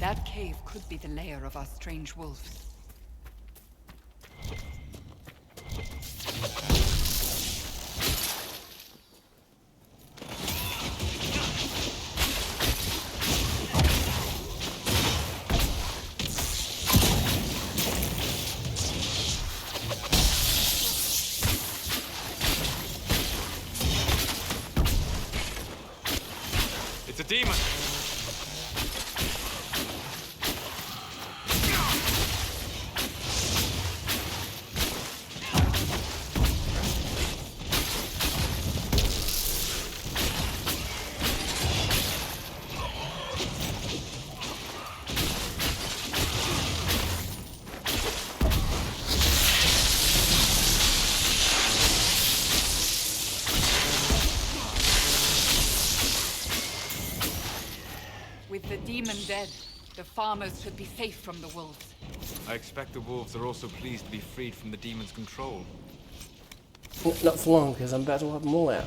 That cave could be the lair of our strange wolves. It's a demon! With the demon dead, the farmers should be safe from the wolves. I expect the wolves are also pleased to be freed from the demon's control. Not for long, because I'm about to wipe them all out.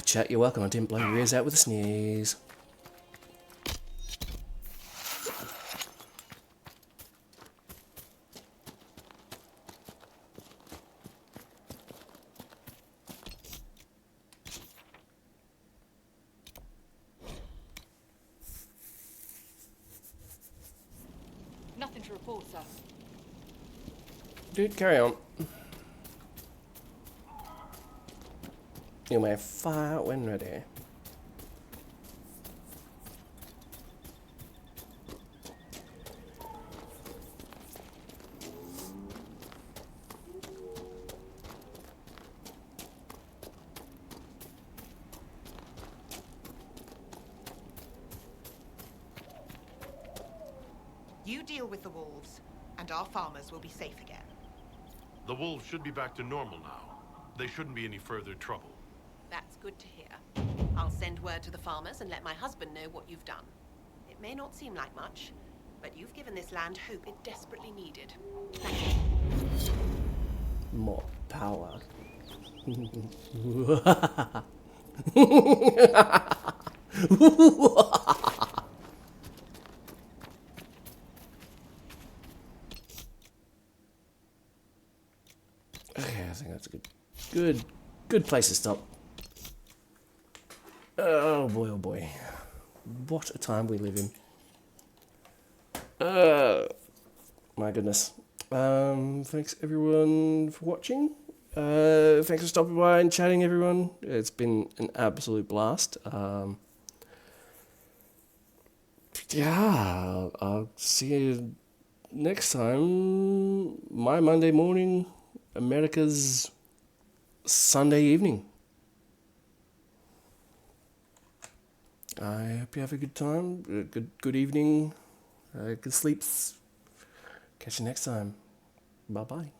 Chat, you're welcome. I didn't blow your ears out with a sneeze. Nothing to report, sir. Dude, carry on. You may fire when ready. You deal with the wolves, and our farmers will be safe again. The wolves should be back to normal now. They shouldn't be any further trouble. That's good to hear. I'll send word to the farmers and let my husband know what you've done. It may not seem like much, but you've given this land hope it desperately needed. Thank you. More power. Okay, I think that's a good place to stop. Oh boy, oh boy. What a time we live in. My goodness. Thanks everyone for watching. Thanks for stopping by and chatting, everyone. It's been an absolute blast. Yeah, I'll see you next time. My Monday morning, America's Sunday evening. I hope you have a good time, good evening, good sleeps. Catch you next time. Bye-bye.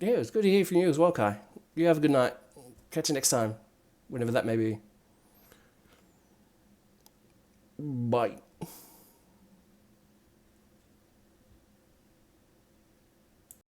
Yeah, it was good to hear from you as well, Kai. You have a good night. Catch you next time, whenever that may be. Bye.